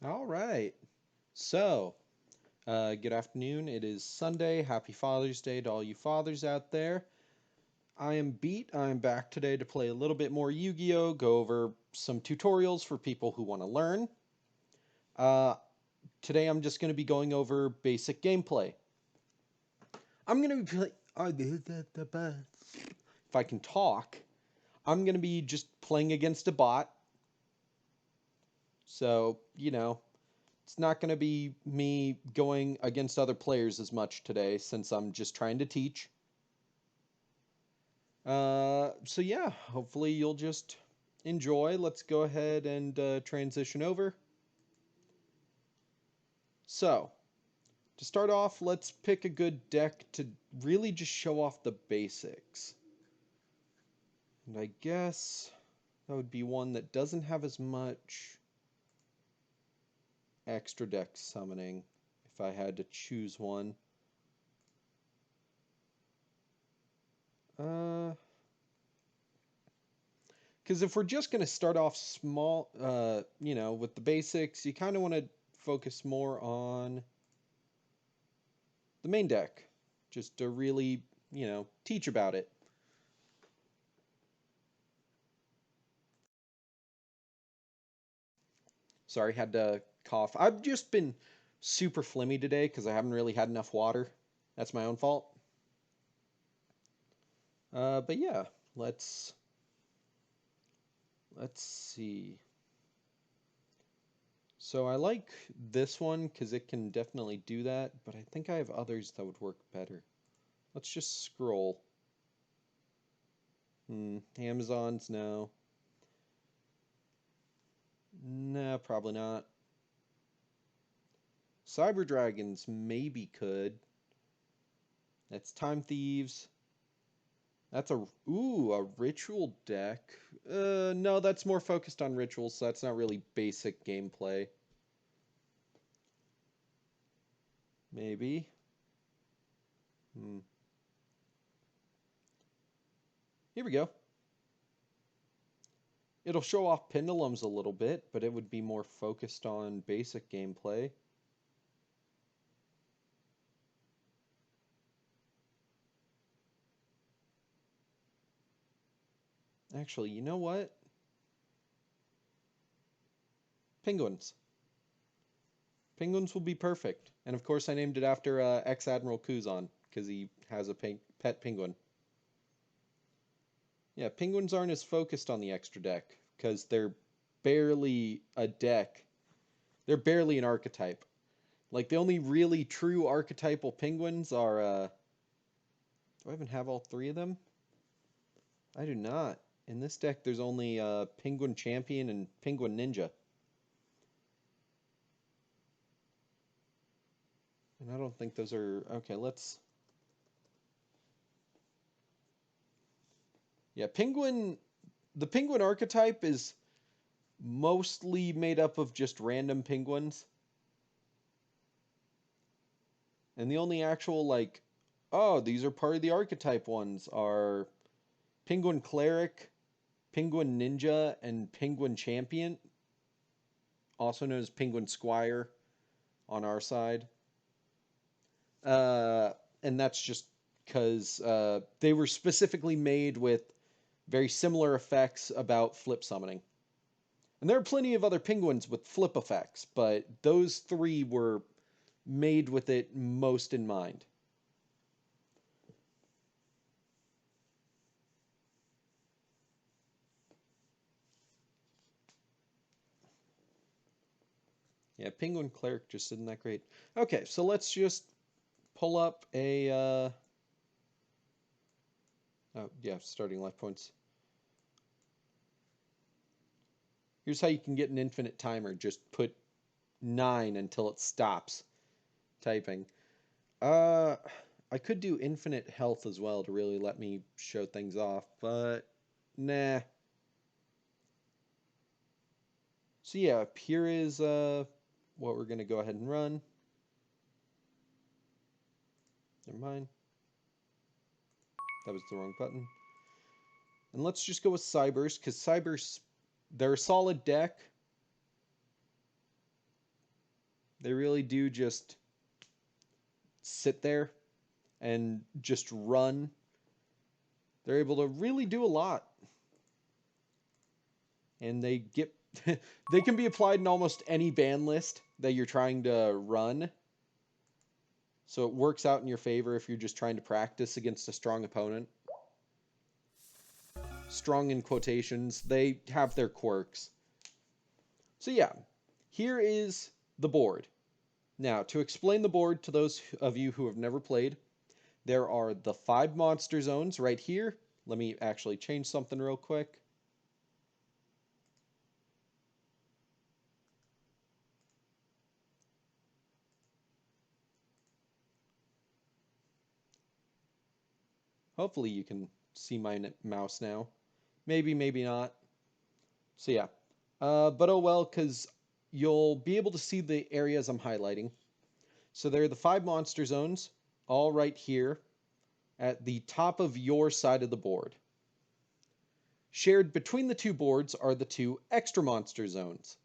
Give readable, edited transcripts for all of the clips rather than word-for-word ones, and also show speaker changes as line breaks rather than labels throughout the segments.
All right. So, good afternoon. It is Sunday. Happy Father's Day to all you fathers out there. I am Beat. I'm back today to play a little bit more Yu-Gi-Oh! Go over some tutorials for people who want to learn. Uh, Today I'm just going to be going over basic gameplay. I'm going to be if I can talk, I'm going to be just playing against a bot. So, it's not going to be me going against other players as much today since I'm just trying to teach. So yeah, hopefully you'll just enjoy. Let's go ahead and transition over. So, to start off, let's pick a good deck to really just show off the basics. And I guess that would be one that doesn't have as much extra deck summoning if I had to choose one. Uh, Because if we're just going to start off small, with the basics, you kind of want to focus more on the main deck, just to really, teach about it. Sorry, had to cough. I've just been super phlegmy today because I haven't really had enough water. That's my own fault. But yeah, let's let's see. So I like this one because it can definitely do that, but I think I have others that would work better. Let's just scroll. Amazon's no. Nah, probably not. Cyber Dragons maybe could. That's Time Thieves. That's a ritual deck. No, that's more focused on rituals, so that's not really basic gameplay. Maybe. Hmm. Here we go. It'll show off pendulums a little bit, but it would be more focused on basic gameplay. Actually, you know what? Penguins. Penguins will be perfect. And of course, I named it after ex-Admiral Kuzan, because he has a pet penguin. Yeah, penguins aren't as focused on the extra deck because they're barely a deck. They're barely an archetype. Like the only really true archetypal penguins are do I even have all three of them? I do not. In this deck there's only Penguin Champion and Penguin Ninja. And I don't think those are okay, let's Yeah, Penguin the penguin archetype is mostly made up of just random penguins. And the only actual like, oh, these are part of the archetype ones are Penguin Cleric, Penguin Ninja, and Penguin Champion, also known as Penguin Squire on our side. Uh, and that's just because they were specifically made with very similar effects about flip summoning. And there are plenty of other penguins with flip effects, but those three were made with it most in mind. Yeah, Penguin Cleric just isn't that great. Okay, so let's just pull up a. Oh, yeah, starting life points. Here's how you can get an infinite timer. Just put 9 until it stops typing. Uh, I could do infinite health as well to really let me show things off, but nah. So yeah, here is what we're gonna go ahead and run. Never mind, that was the wrong button. And let's just go with Cybers, because Cybers, they're a solid deck. They really do just sit there and just run. They're able to really do a lot. And they get they can be applied in almost any ban list that you're trying to run. So it works out in your favor if you're just trying to practice against a strong opponent. Strong in quotations, they have their quirks. So yeah, here is the board. Now, to explain the board to those of you who have never played, there are the 5 monster zones right here. Let me actually change something real quick. Hopefully you can see my mouse now. Maybe, maybe not. So yeah. But oh well, because you'll be able to see the areas I'm highlighting. So there are the 5 monster zones, all right here at the top of your side of the board. Shared between the 2 boards are the 2 extra monster zones.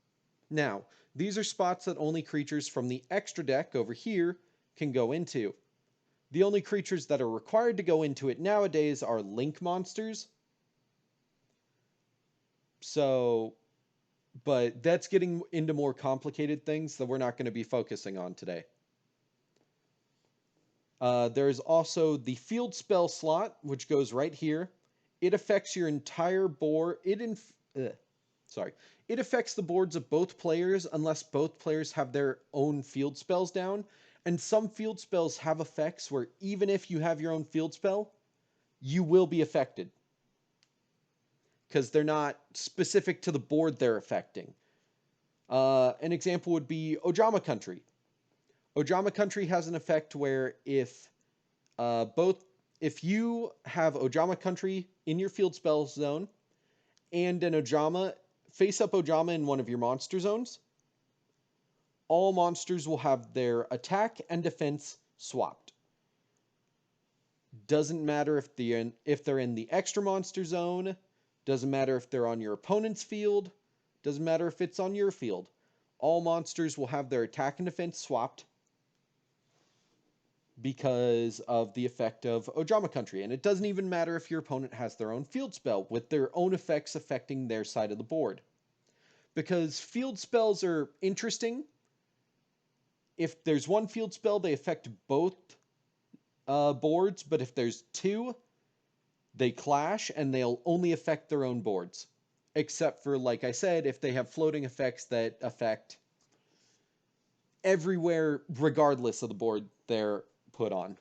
Now, these are spots that only creatures from the extra deck over here can go into. The only creatures that are required to go into it nowadays are link monsters. So, but that's getting into more complicated things that we're not going to be focusing on today. There's also the field spell slot, which goes right here. It affects your entire board. It affects the boards of both players unless both players have their own field spells down. And some field spells have effects where even if you have your own field spell, you will be affected. Because they're not specific to the board they're affecting. An example would be Ojama Country. Ojama Country has an effect where if you have Ojama Country in your field spell zone and an Ojama face up Ojama in one of your monster zones, all monsters will have their attack and defense swapped. Doesn't matter if they're in the extra monster zone, doesn't matter if they're on your opponent's field, doesn't matter if it's on your field. All monsters will have their attack and defense swapped because of the effect of Ojama Country. And it doesn't even matter if your opponent has their own field spell with their own effects affecting their side of the board. Because field spells are interesting. If there's one field spell, they affect both boards, but if there's 2, they clash and they'll only affect their own boards. Except for, like I said, if they have floating effects that affect everywhere regardless of the board they're put on.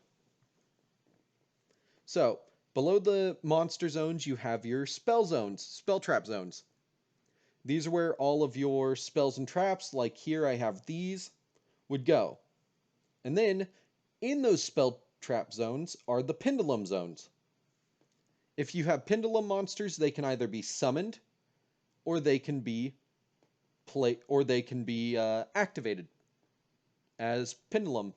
So, below the monster zones, you have your spell zones, spell trap zones. These are where all of your spells and traps, like here I have these, would go. And then, in those spell trap zones are the pendulum zones. If you have pendulum monsters, they can either be summoned, or they can be activated as pendulum.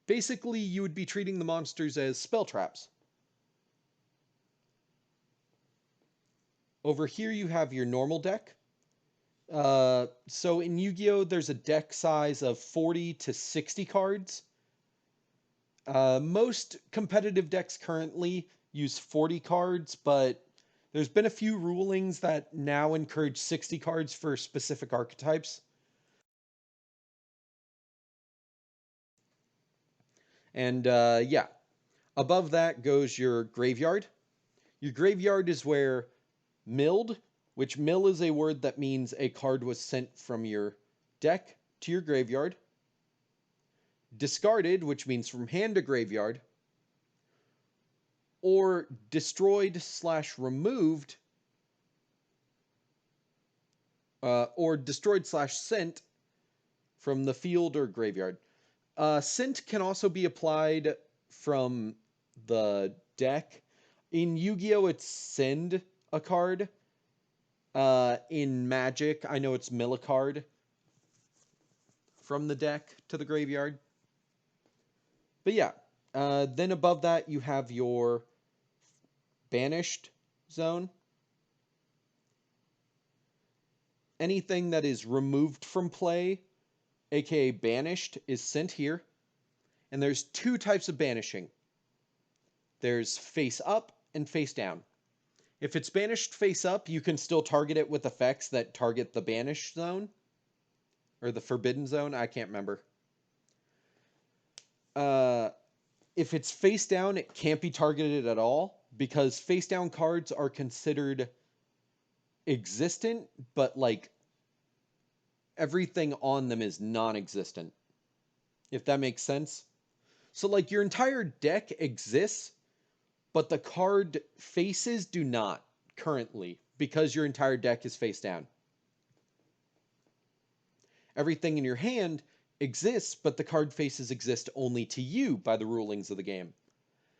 Basically, you would be treating the monsters as spell traps. Over here you have your normal deck. So in Yu-Gi-Oh, there's a deck size of 40 to 60 cards. Most competitive decks currently use 40 cards, but there's been a few rulings that now encourage 60 cards for specific archetypes. And yeah, above that goes your graveyard. Your graveyard is where milled, which mill is a word that means a card was sent from your deck to your graveyard. Discarded, which means from hand to graveyard. Or destroyed/removed, or destroyed/sent from the field or graveyard. Sent can also be applied from the deck. In Yu-Gi-Oh, it's send a card. In Magic, I know it's mill a card from the deck to the graveyard. But yeah, then above that you have your banished zone. Anything that is removed from play aka banished, is sent here. And there's two types of banishing. There's face up and face down. If it's banished face up, you can still target it with effects that target the banished zone or the forbidden zone. I can't remember. If it's face down, it can't be targeted at all because face down cards are considered existent, but like everything on them is non-existent. If that makes sense. So like your entire deck exists, but the card faces do not currently because your entire deck is face down. Everything in your hand exists, but the card faces exist only to you by the rulings of the game.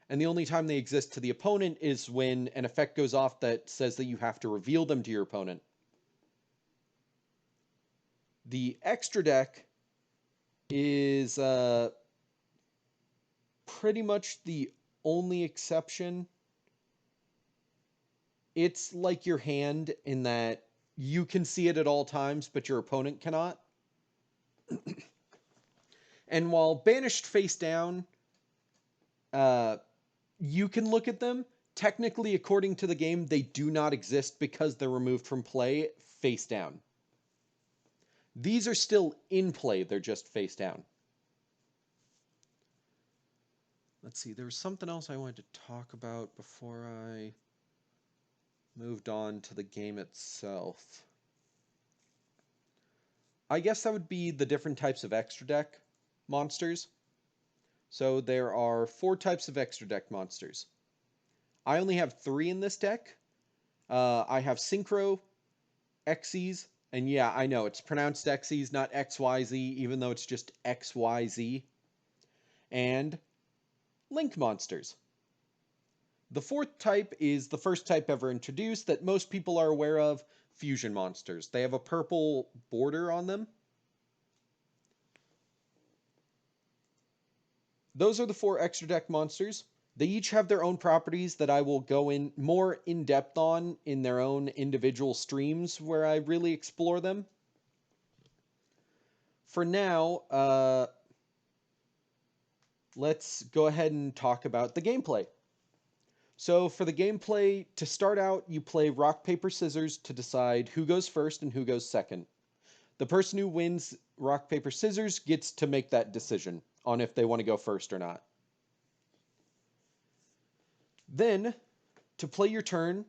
And the only time they exist to the opponent is when an effect goes off that says that you have to reveal them to your opponent. The extra deck is pretty much the only exception. It's like your hand in that you can see it at all times, but your opponent cannot. And while banished face down, you can look at them. Technically, according to the game, they do not exist because they're removed from play face down. These are still in play, they're just face down. Let's see, there was something else I wanted to talk about before I moved on to the game itself. I guess that would be the different types of extra deck monsters. So there are 4 types of extra deck monsters. I only have 3 in this deck. I have Synchro, Xyz, and yeah, I know it's pronounced Xyz, not XYZ, even though it's just XYZ, and Link monsters. The 4th type is the first type ever introduced that most people are aware of, fusion monsters. They have a purple border on them. Those are the 4 extra deck monsters. They each have their own properties that I will go in more in depth on in their own individual streams where I really explore them. For now, let's go ahead and talk about the gameplay. So for the gameplay, to start out, you play rock, paper, scissors to decide who goes first and who goes second. The person who wins rock, paper, scissors gets to make that decision on if they want to go first or not. Then, to play your turn,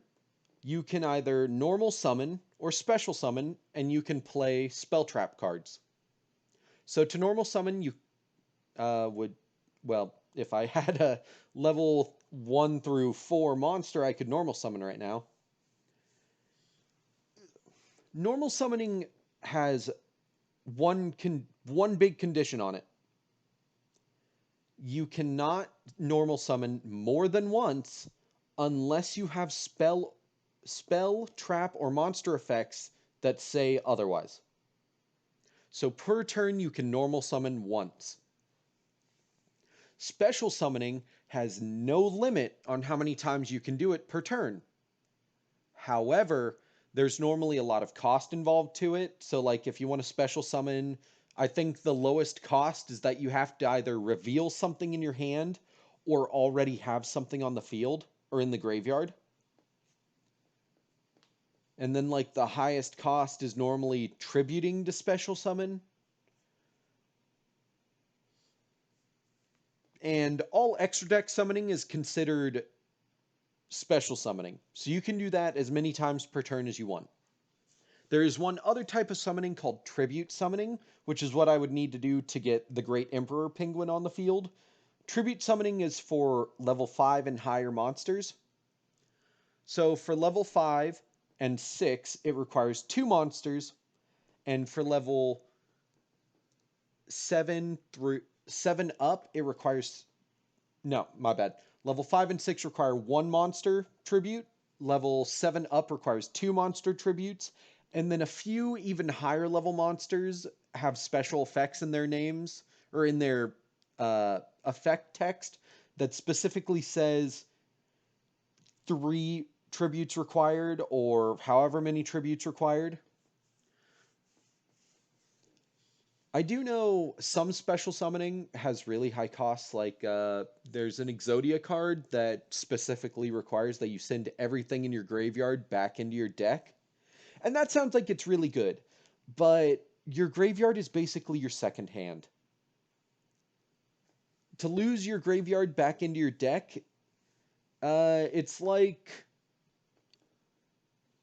you can either normal summon or special summon, and you can play spell trap cards. So to normal summon, you if I had a level 1 through 4 monster I could normal summon right now. Normal summoning has one big condition on it. You cannot normal summon more than once unless you have spell, trap, or monster effects that say otherwise. So per turn, you can normal summon once. Special summoning has no limit on how many times you can do it per turn. However, there's normally a lot of cost involved to it. So like if you want to special summon, I think the lowest cost is that you have to either reveal something in your hand or already have something on the field or in the graveyard. And then like the highest cost is normally tributing to special summon. And all extra deck summoning is considered special summoning. So you can do that as many times per turn as you want. There is one other type of summoning called tribute summoning, which is what I would need to do to get the Great Emperor Penguin on the field. Tribute summoning is for level 5 and higher monsters. So for level 5 and 6, it requires 2 monsters, and for level 7 through 7 up, it requires Level 5 and 6 require 1 monster tribute. Level 7 up requires 2 monster tributes. And then a few even higher level monsters have special effects in their names or in their effect text that specifically says 3 tributes required or however many tributes required. I do know some special summoning has really high costs. Like there's an Exodia card that specifically requires that you send everything in your graveyard back into your deck. And that sounds like it's really good. But your graveyard is basically your second hand. To lose your graveyard back into your deck, it's like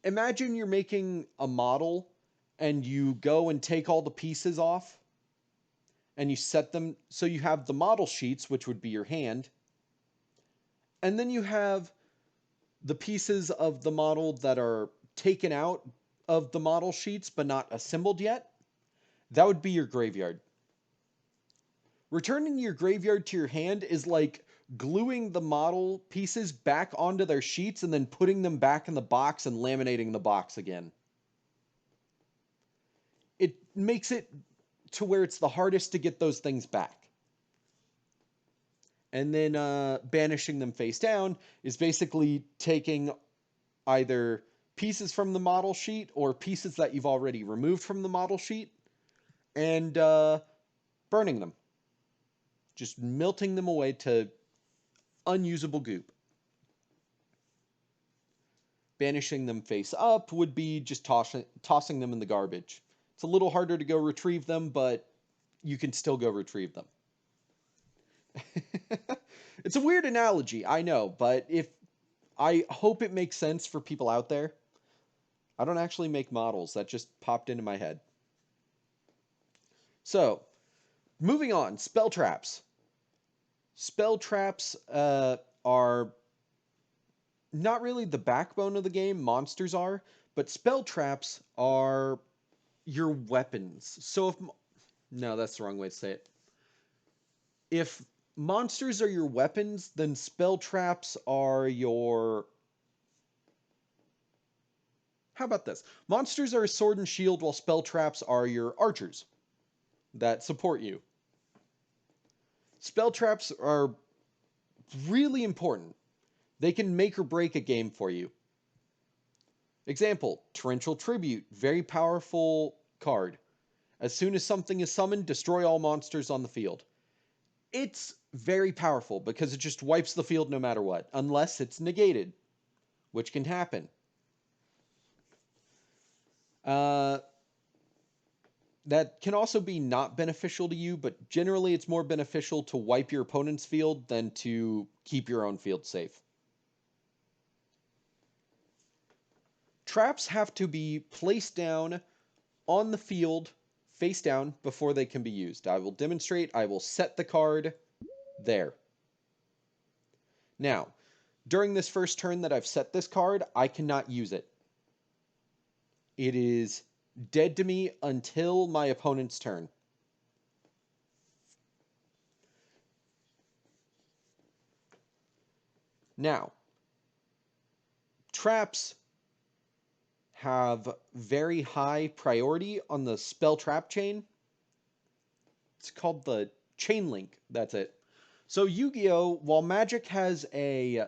imagine you're making a model and you go and take all the pieces off and you set them so you have the model sheets, which would be your hand, and then you have the pieces of the model that are taken out of the model sheets but not assembled yet. That would be your graveyard. Returning your graveyard to your hand is like gluing the model pieces back onto their sheets and then putting them back in the box and laminating the box again. It makes it to where it's the hardest to get those things back. And then banishing them face down is basically taking either pieces from the model sheet or pieces that you've already removed from the model sheet and burning them. Just melting them away to unusable goop. Banishing them face up would be just tossing them in the garbage. It's a little harder to go retrieve them, but you can still go retrieve them. It's a weird analogy, I know, but if I hope it makes sense for people out there. I don't actually make models. That just popped into my head. So, moving on, spell traps. Spell traps are not really the backbone of the game, monsters are, but spell traps are your weapons. So if no, that's the wrong way to say it. If monsters are your weapons, then spell traps are your how about this? Monsters are a sword and shield while spell traps are your archers that support you. Spell traps are really important. They can make or break a game for you. Example, Torrential Tribute, very powerful card. As soon as something is summoned, destroy all monsters on the field. It's very powerful because it just wipes the field no matter what, unless it's negated, which can happen. That can also be not beneficial to you, but generally it's more beneficial to wipe your opponent's field than to keep your own field safe. Traps have to be placed down on the field face down before they can be used. I will demonstrate. I will set the card there. Now, during this first turn that I've set this card, I cannot use it. It is dead to me until my opponent's turn. Now, traps have very high priority on the spell trap chain. It's called the chain link. That's it. So Yu-Gi-Oh! While Magic has a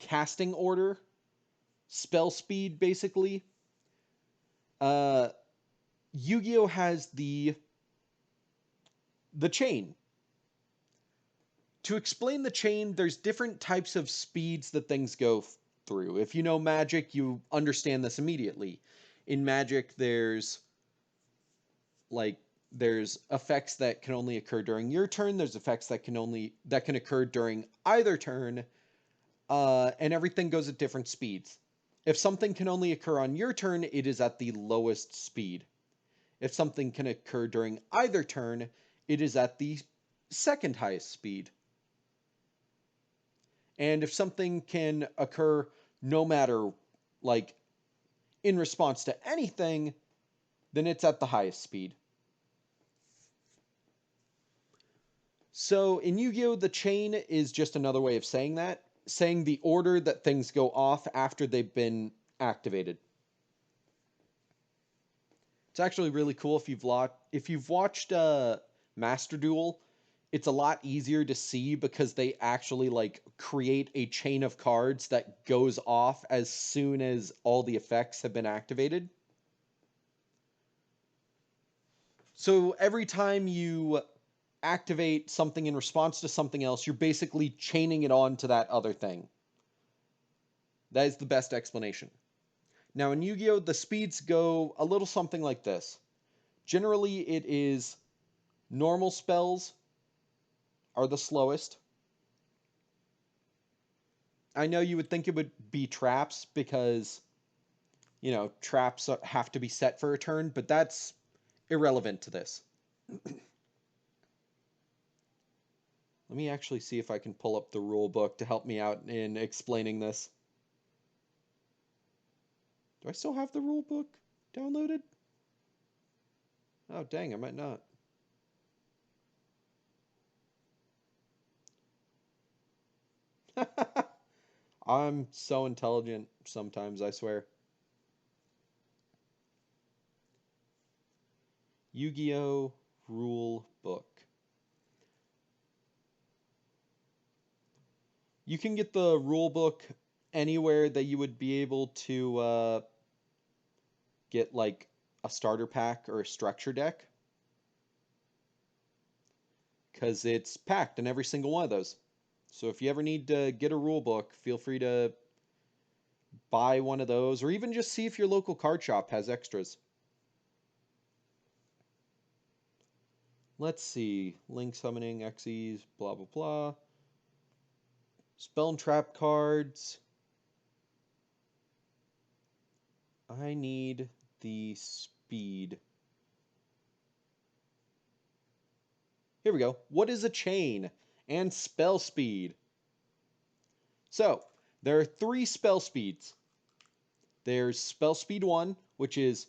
casting order, spell speed basically, Yu-Gi-Oh! Has the chain. To explain the chain, there's different types of speeds that things go through. If you know Magic, you understand this immediately. In Magic, there's effects that can only occur during your turn. There's effects that can occur during either turn, and everything goes at different speeds. If something can only occur on your turn, it is at the lowest speed. If something can occur during either turn, it is at the second highest speed. And if something can occur no matter, like, in response to anything, then it's at the highest speed. So in Yu-Gi-Oh! The chain is just another way of saying that, saying the order that things go off after they've been activated. It's actually really cool if you've watched Master Duel. It's a lot easier to see because they actually like create a chain of cards that goes off as soon as all the effects have been activated. So every time you activate something in response to something else, you're basically chaining it on to that other thing. That is the best explanation. Now, in Yu-Gi-Oh!, the speeds go a little something like this. Generally, it is normal spells are the slowest. I know you would think it would be traps because, traps have to be set for a turn, but that's irrelevant to this. Let me actually see if I can pull up the rule book to help me out in explaining this. Do I still have the rule book downloaded? Oh, dang, I might not. I'm so intelligent sometimes, I swear. Yu-Gi-Oh! Rule book. You can get the rule book anywhere that you would be able to get like a starter pack or a structure deck, because it's packed in every single one of those. So if you ever need to get a rule book, feel free to buy one of those, or even just see if your local card shop has extras. Let's see. Link summoning, Xyz, blah blah blah. Spell and trap cards. I need the speed. Here we go. What is a chain? And spell speed. So, there are 3 spell speeds. There's spell speed 1, which is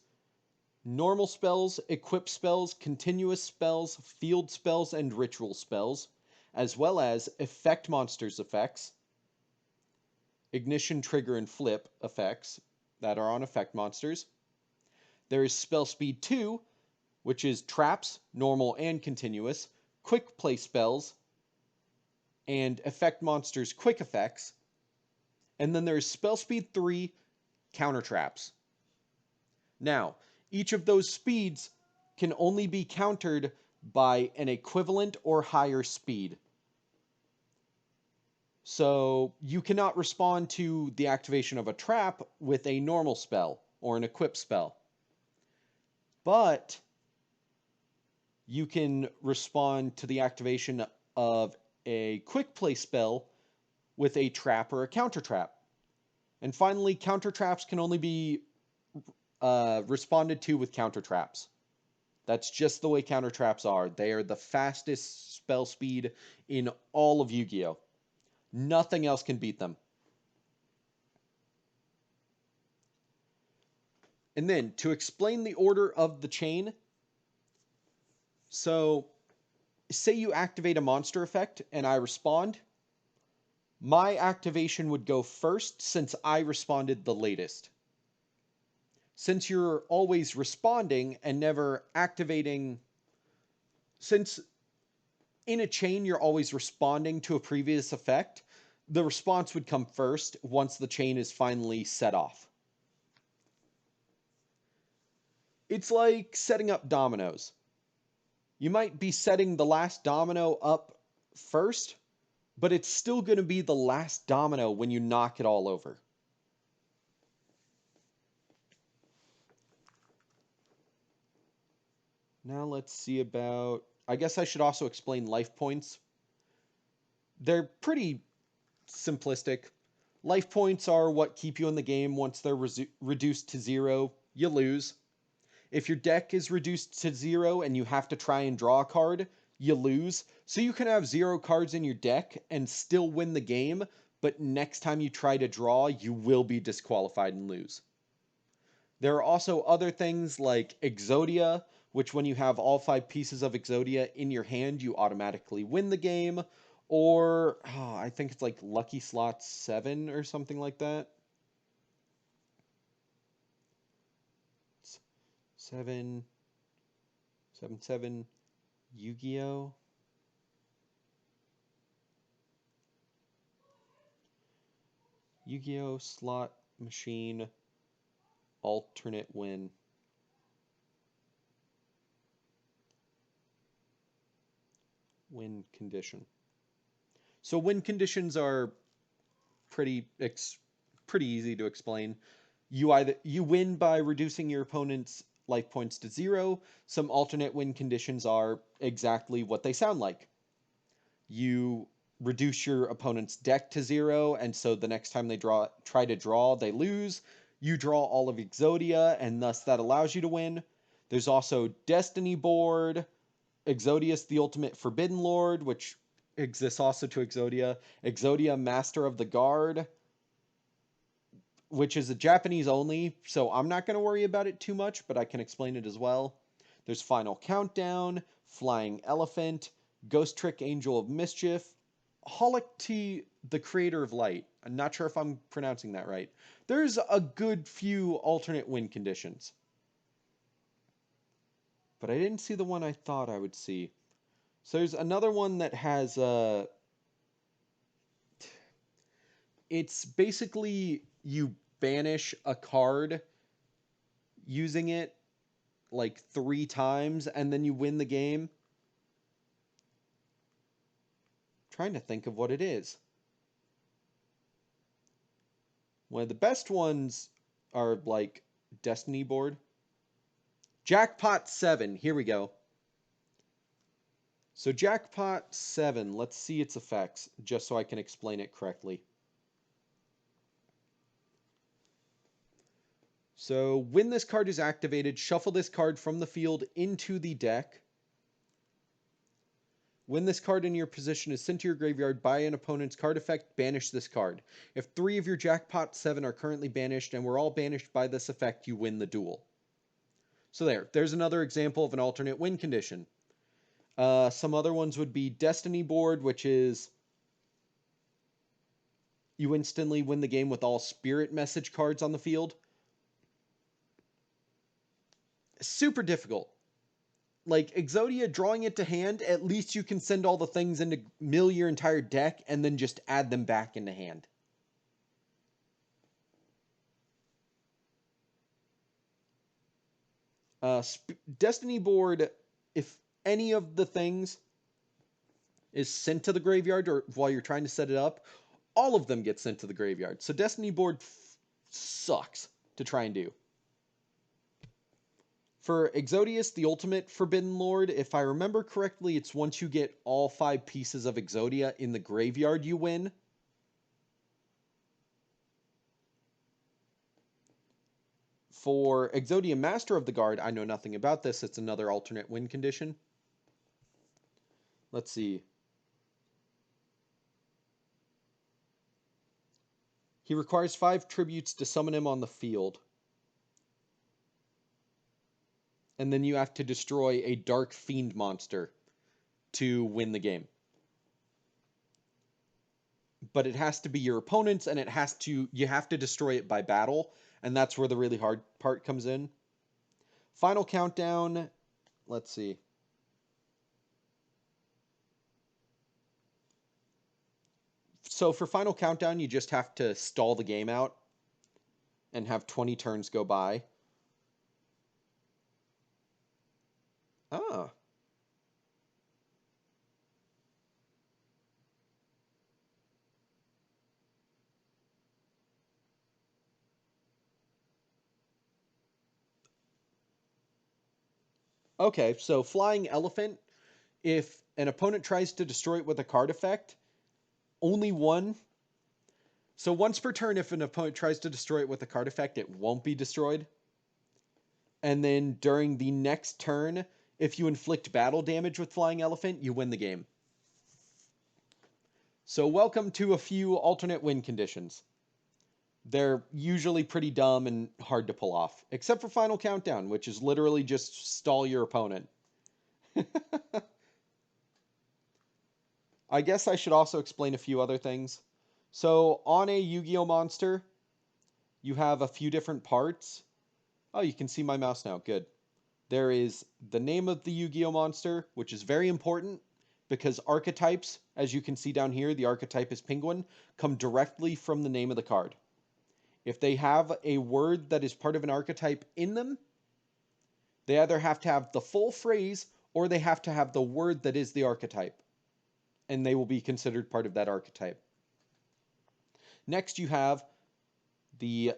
normal spells, equip spells, continuous spells, field spells, and ritual spells, as well as effect monsters effects, ignition, trigger, and flip effects that are on effect monsters. There is spell speed 2, which is traps, normal and continuous, quick play spells, and effect monsters quick effects. And then there's spell speed 3, counter traps. Now, each of those speeds can only be countered by an equivalent or higher speed. So you cannot respond to the activation of a trap with a normal spell or an equip spell. But you can respond to the activation of a quick play spell with a trap or a counter trap. And finally, counter traps can only be responded to with counter traps. That's just the way counter traps are. They are the fastest spell speed in all of Yu-Gi-Oh! Nothing else can beat them. And then, to explain the order of the chain, so say you activate a monster effect and I respond, my activation would go first since I responded the latest. Since you're always responding and never activating, since in a chain you're always responding to a previous effect, the response would come first once the chain is finally set off. It's like setting up dominoes. You might be setting the last domino up first, but it's still going to be the last domino when you knock it all over. Now let's see about... I guess I should also explain life points. They're pretty simplistic. Life points are what keep you in the game. Once they're reduced to 0, you lose. If your deck is reduced to 0 and you have to try and draw a card, you lose. So you can have 0 cards in your deck and still win the game, but next time you try to draw, you will be disqualified and lose. There are also other things like Exodia, which when you have all 5 pieces of Exodia in your hand, you automatically win the game. Or, I think it's like Lucky Slot 7 or something like that. 7, 7, 7, Yu-Gi-Oh! Yu-Gi-Oh! Slot Machine Alternate Win. Win condition. So win conditions are pretty pretty easy to explain. You win by reducing your opponent's life points to 0. Some alternate win conditions are exactly what they sound like. You reduce your opponent's deck to 0, and so the next time they try to draw, they lose. You draw all of Exodia, and thus that allows you to win. There's also Destiny Board, Exodius the Ultimate Forbidden Lord, which exists also to Exodia. Exodia Master of the Guard, which is a Japanese only, so I'm not going to worry about it too much, but I can explain it as well. There's Final Countdown, Flying Elephant, Ghost Trick Angel of Mischief, Holocty, the Creator of Light. I'm not sure if I'm pronouncing that right. There's a good few alternate win conditions. But I didn't see the one I thought I would see. So there's another one that has it's basically you banish a card using it like 3 times and then you win the game. I'm trying to think of what it is. One of the best ones are like Destiny Board. Jackpot 7. Here we go. So Jackpot 7, let's see its effects just so I can explain it correctly. So when this card is activated, shuffle this card from the field into the deck. When this card in your position is sent to your graveyard by an opponent's card effect, banish this card. If 3 of your Jackpot 7 are currently banished and were all banished by this effect, you win the duel. So there's another example of an alternate win condition. Some other ones would be Destiny Board, which is you instantly win the game with all Spirit Message cards on the field. Super difficult. Like Exodia, drawing it to hand, at least you can send all the things into mill your entire deck and then just add them back into hand. Destiny Board, if any of the things is sent to the graveyard or while you're trying to set it up, all of them get sent to the graveyard. So Destiny Board sucks to try and do. For Exodius, the Ultimate Forbidden Lord, if I remember correctly, it's once you get all 5 pieces of Exodia in the graveyard, you win. For Exodia Master of the Guard, I know nothing about this. It's another alternate win condition. Let's see. He requires 5 tributes to summon him on the field. And then you have to destroy a Dark Fiend monster to win the game. But it has to be your opponent's, and you have to destroy it by battle, and that's where the really hard part comes in. Final Countdown, let's see. So for Final Countdown, you just have to stall the game out and have 20 turns go by. Ah. Okay, so Flying Elephant, if an opponent tries to destroy it with a card effect, only one. So once per turn, if an opponent tries to destroy it with a card effect, it won't be destroyed. And then during the next turn, if you inflict battle damage with Flying Elephant, you win the game. So welcome to a few alternate win conditions. They're usually pretty dumb and hard to pull off, except for Final Countdown, which is literally just stall your opponent. I guess I should also explain a few other things. So on a Yu-Gi-Oh monster, you have a few different parts. Oh, you can see my mouse now. Good. There is the name of the Yu-Gi-Oh monster, which is very important because archetypes, as you can see down here, the archetype is penguin, come directly from the name of the card. If they have a word that is part of an archetype in them, they either have to have the full phrase or they have to have the word that is the archetype. and they will be considered part of that archetype. Next, you have the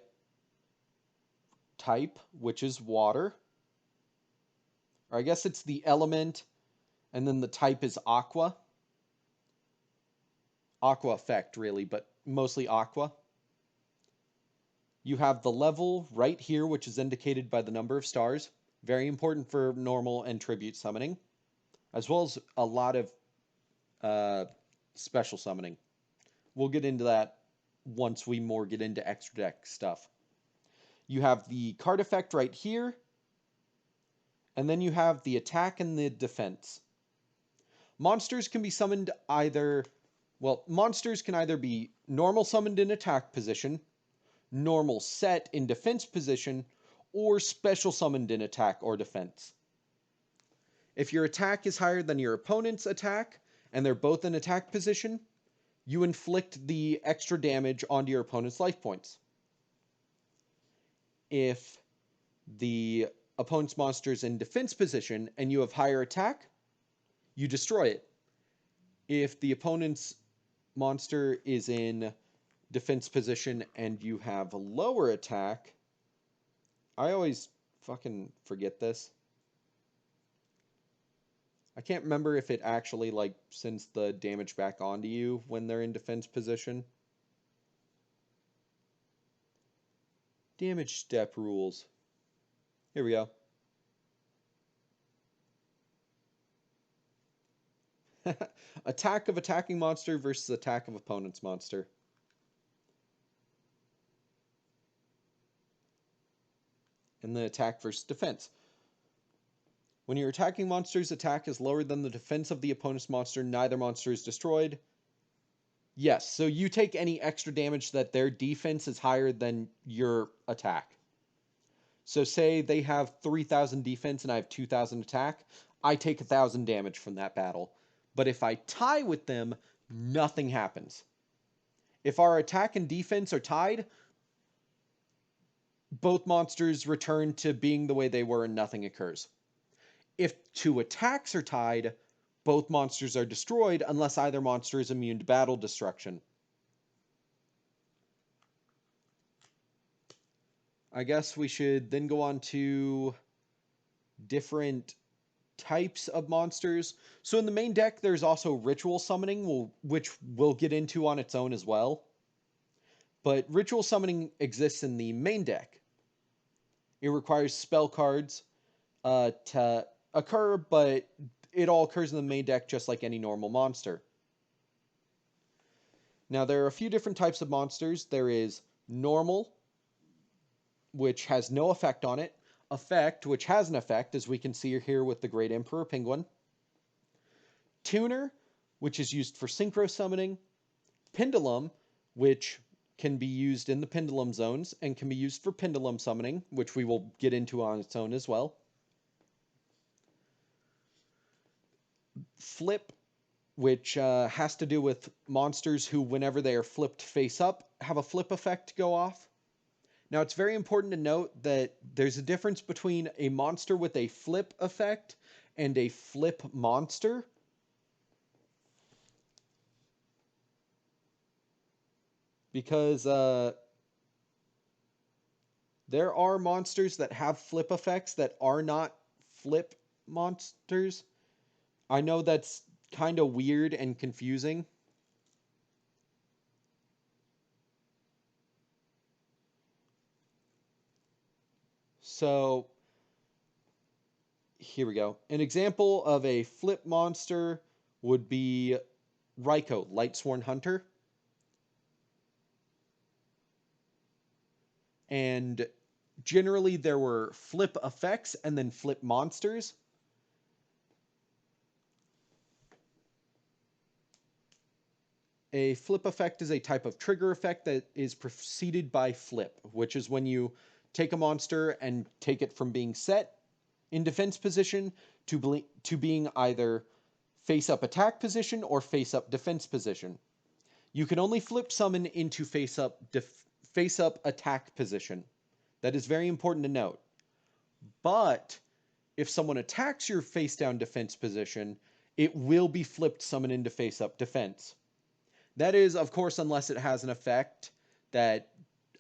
type, which is water. Or I guess it's the element, and then the type is aqua. Aqua effect, really, but mostly aqua. You have the level right here, which is indicated by the number of stars. Very important for normal and tribute summoning, as well as a lot of special summoning. We'll get into that once we more get into extra deck stuff. You have the card effect right here, and then you have the attack and the defense. Monsters can be summoned either, well, monsters can either be normal summoned in attack position, normal set in defense position, or special summoned in attack or defense. If your attack is higher than your opponent's attack, and they're both in attack position, you inflict the extra damage onto your opponent's life points. If the opponent's monster is in defense position and you have higher attack, you destroy it. If the opponent's monster is in defense position and you have a lower attack, I always fucking forget this. I can't remember if it actually like sends the damage back onto you when they're in defense position. Damage step rules. Here we go. Attack of attacking monster versus attack of opponent's monster. And then attack versus defense. When your attacking monster's attack is lower than the defense of the opponent's monster, neither monster is destroyed. Yes, so you take any extra damage that their defense is higher than your attack. So say they have 3,000 defense and I have 2,000 attack, I take 1,000 damage from that battle. But if I tie with them, nothing happens. If our attack and defense are tied, both monsters return to being the way they were and nothing occurs. If two attacks are tied, both monsters are destroyed unless either monster is immune to battle destruction. I guess we should then go on to different types of monsters. So in the main deck, there's also ritual summoning, which we'll get into on its own as well. But ritual summoning exists in the main deck. It requires spell cards to occur, but it all occurs in the main deck just like any normal monster. Now, there are a few different types of monsters. There is normal, which has no effect on it. Effect, which has an effect, as we can see here with the Great Emperor Penguin. Tuner, which is used for synchro summoning. Pendulum, which can be used in the pendulum zones and can be used for pendulum summoning, which we will get into on its own as well. Flip, which has to do with monsters who, whenever they are flipped face up, have a flip effect go off. Now, it's very important to note that there's a difference between a monster with a flip effect and a flip monster. Because there are monsters that have flip effects that are not flip monsters. I know that's kind of weird and confusing. So, here we go. An example of a flip monster would be Raikou, Lightsworn Hunter. And generally there were flip effects and then flip monsters. A flip effect is a type of trigger effect that is preceded by flip, which is when you take a monster and take it from being set in defense position to being either face-up attack position or face-up defense position. You can only flip summon into face-up attack position. That is very important to note. But if someone attacks your face-down defense position it will be flipped summon into face up defense. That is, of course, unless it has an effect that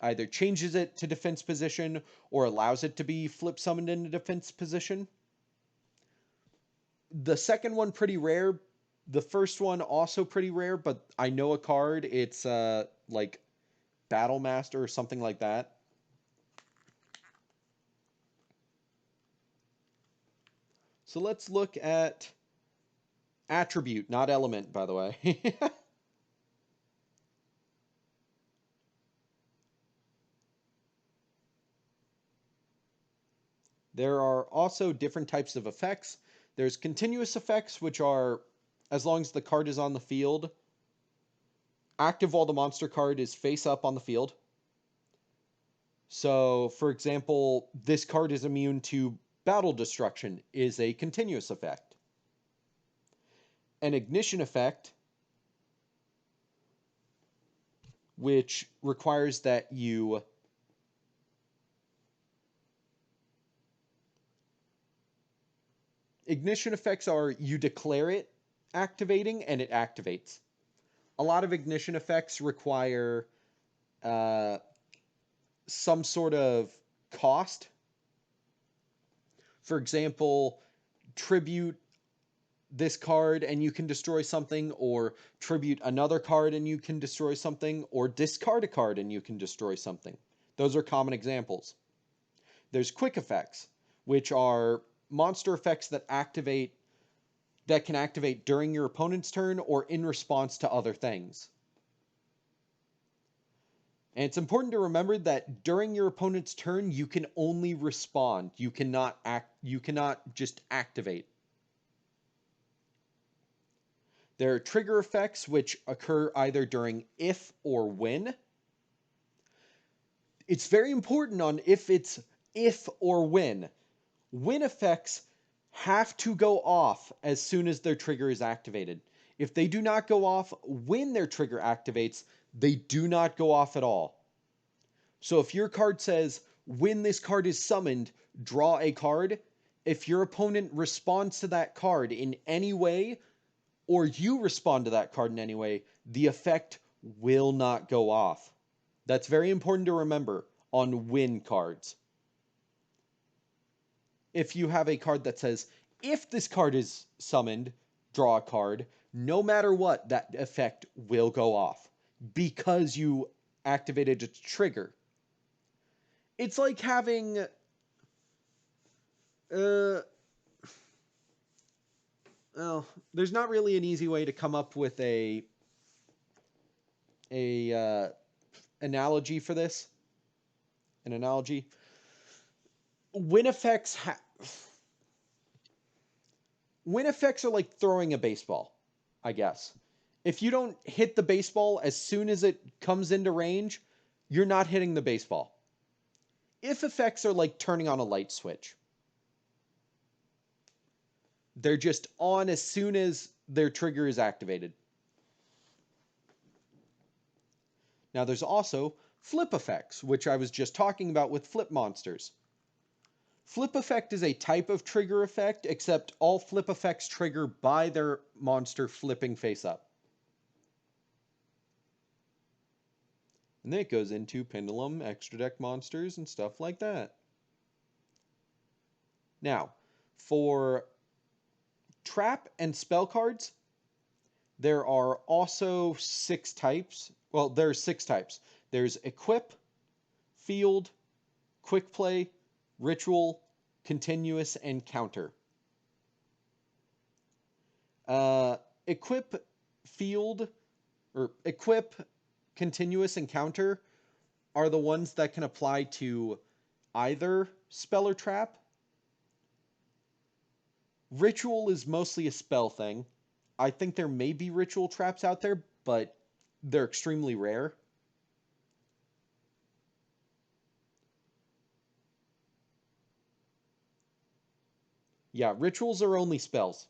either changes it to defense position or allows it to be flip summoned into defense position. The second one pretty rare. The first one also pretty rare, but I know a card. It's like Battle Master or something like that. So let's look at attribute, not element, by the way. There are also different types of effects. There's continuous effects, which are, as long as the card is on the field, active while the monster card is face up on the field. So, for example, this card is immune to battle destruction, is a continuous effect. An ignition effect, which requires that you ignition effects are you declare it activating and it activates. A lot of ignition effects require some sort of cost. For example, tribute this card and you can destroy something, or tribute another card and you can destroy something, or discard a card and you can destroy something. Those are common examples. There's quick effects, which are monster effects that can activate during your opponent's turn or in response to other things. And it's important to remember that during your opponent's turn, you can only respond. You cannot just activate. There are trigger effects which occur either during if or when. It's very important on if it's if or when. When effects have to go off as soon as their trigger is activated. If they do not go off when their trigger activates, they do not go off at all. So if your card says, when this card is summoned, draw a card, if your opponent responds to that card in any way, or you respond to that card in any way, the effect will not go off. That's very important to remember on win cards. If you have a card that says, if this card is summoned, draw a card, no matter what, that effect will go off because you activated its trigger. It's like having well, there's not really an easy way to come up with a analogy for this. An analogy. Wind effects are like throwing a baseball, I guess. If you don't hit the baseball as soon as it comes into range, you're not hitting the baseball. If effects are like turning on a light switch. They're just on as soon as their trigger is activated. Now there's also flip effects, which I was just talking about with flip monsters. Flip effect is a type of trigger effect, except all flip effects trigger by their monster flipping face up. And then it goes into Pendulum, extra deck monsters, and stuff like that. Now, for trap and spell cards, there are also 6 types. Well, there are 6 types. There's equip, field, quick play, ritual, continuous, and counter. Equip, field, or equip, continuous, and counter are the ones that can apply to either spell or trap. Ritual is mostly a spell thing. I think there may be ritual traps out there, but they're extremely rare. Yeah, rituals are only spells.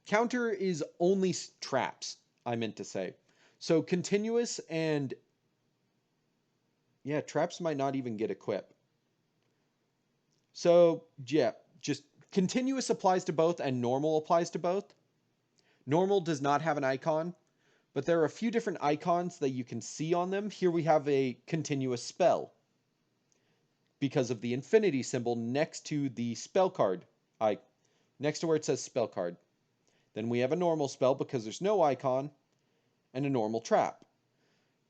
Counter is only traps, I meant to say. So continuous and... yeah, traps might not even get equip. So, yeah, just continuous applies to both and normal applies to both. Normal does not have an icon, but there are a few different icons that you can see on them. Here we have a continuous spell because of the infinity symbol next to the spell card, next to where it says spell card. Then we have a normal spell because there's no icon, and a normal trap.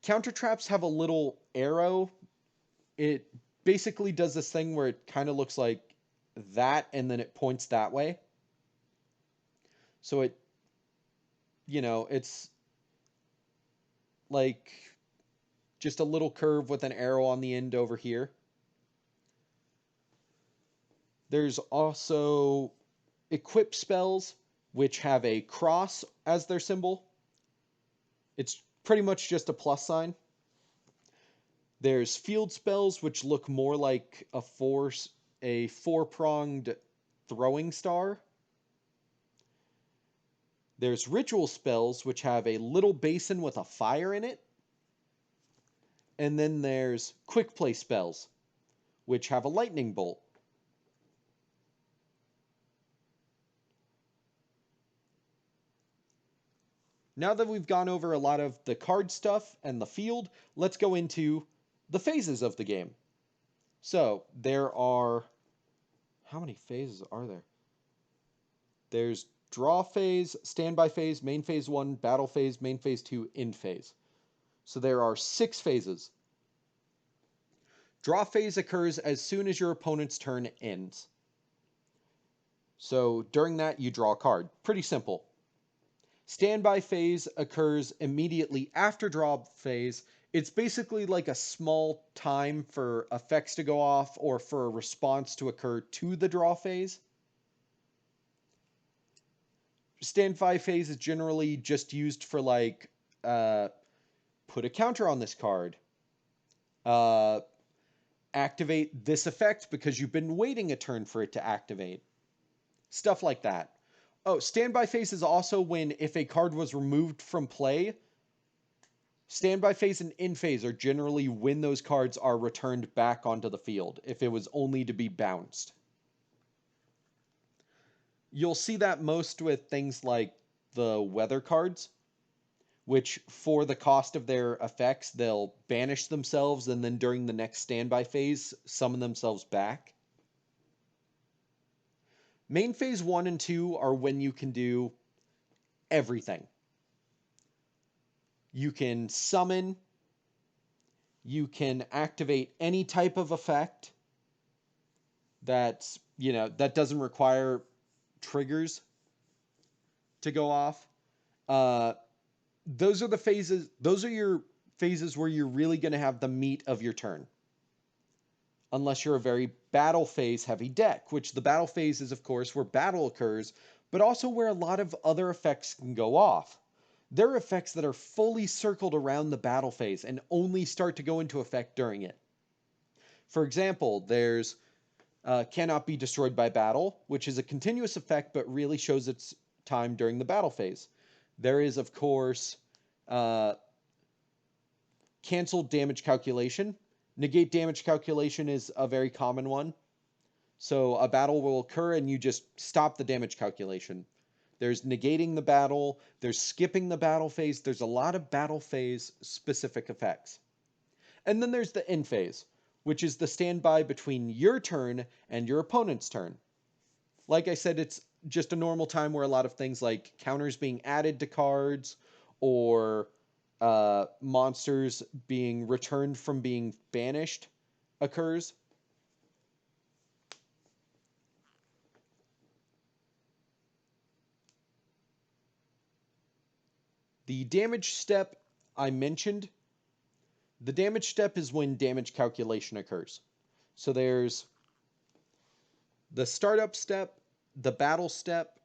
Counter traps have a little arrow. It basically does this thing where it kind of looks like that, and then it points that way. So it's like just a little curve with an arrow on the end over here. There's also equip spells, which have a cross as their symbol. It's pretty much just a plus sign. There's field spells, which look more like a four-pronged throwing star. There's ritual spells, which have a little basin with a fire in it. And then there's quick play spells, which have a lightning bolt. Now that we've gone over a lot of the card stuff and the field, let's go into the phases of the game. So there are, how many phases are there? There's draw phase, standby phase, main phase 1, battle phase, main phase 2, end phase. So there are 6 phases. Draw phase occurs as soon as your opponent's turn ends. So during that, you draw a card. Pretty simple. Standby phase occurs immediately after draw phase. It's basically like a small time for effects to go off or for a response to occur to the draw phase. Standby phase is generally just used for like, put a counter on this card. Activate this effect because you've been waiting a turn for it to activate. Stuff like that. Oh, standby phase is also when if a card was removed from play. Standby phase and end phase are generally when those cards are returned back onto the field, if it was only to be bounced. You'll see that most with things like the weather cards, which for the cost of their effects, they'll banish themselves and then during the next standby phase, summon themselves back. Main phase 1 and 2 are when you can do everything. You can summon, you can activate any type of effect that doesn't require triggers to go off. Those are the phases. Those are your phases where you're really going to have the meat of your turn. Unless you're a very battle phase heavy deck, which the battle phase is, of course, where battle occurs, but also where a lot of other effects can go off. There are effects that are fully circled around the battle phase and only start to go into effect during it. For example, there's cannot be destroyed by battle, which is a continuous effect but really shows its time during the battle phase. There is, of course, canceled damage calculation. Negate damage calculation is a very common one. So a battle will occur and you just stop the damage calculation. There's negating the battle. There's skipping the battle phase. There's a lot of battle phase specific effects. And then there's the end phase, which is the standby between your turn and your opponent's turn. Like I said, it's just a normal time where a lot of things like counters being added to cards or monsters being returned from being banished occurs. The damage step I mentioned, the damage step is when damage calculation occurs. So there's the startup step, the battle step,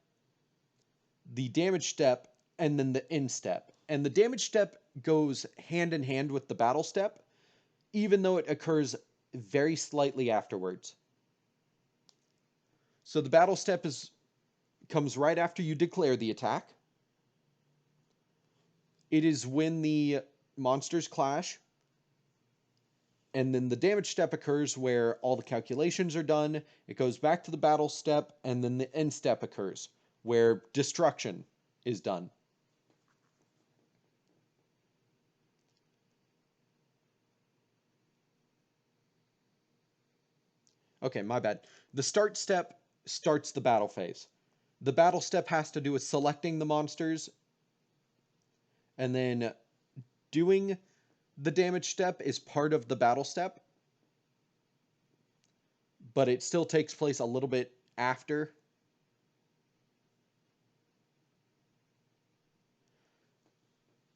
the damage step, and then the end step. And the damage step goes hand in hand with the battle step, even though it occurs very slightly afterwards. So the battle step comes right after you declare the attack. It is when the monsters clash. And then the damage step occurs where all the calculations are done. It goes back to the battle step, and then the end step occurs where destruction is done. Okay, my bad. The start step starts the battle phase. The battle step has to do with selecting the monsters, and then doing the damage step is part of the battle step, but it still takes place a little bit after.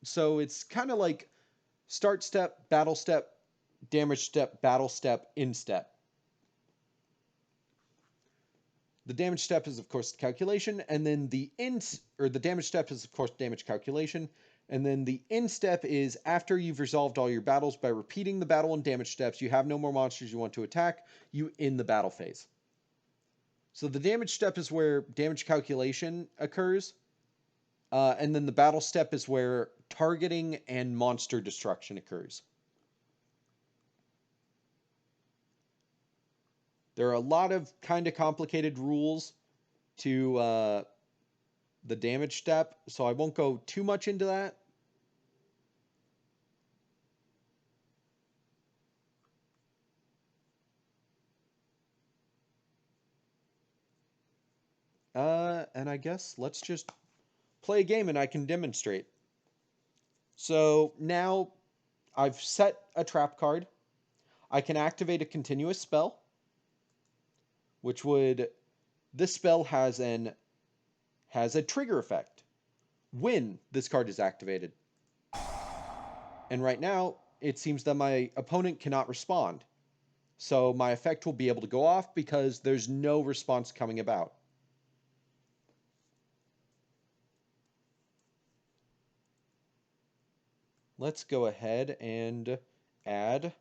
So it's kind of like start step, damage step, battle step, end step. The damage step is, of course, the calculation, and then the damage step is, of course, damage calculation, and then the end step is after you've resolved all your battles by repeating the battle and damage steps, you have no more monsters you want to attack, you end the battle phase. So the damage step is where damage calculation occurs, and then the battle step is where targeting and monster destruction occurs. There are a lot of kind of complicated rules to the damage step, so I won't go too much into that. And I guess let's just play a game and I can demonstrate. So now I've set a trap card. I can activate a continuous spell, which would this spell has a trigger effect when this card is activated. And right now, it seems that my opponent cannot respond. So my effect will be able to go off because there's no response coming about. Let's go ahead and add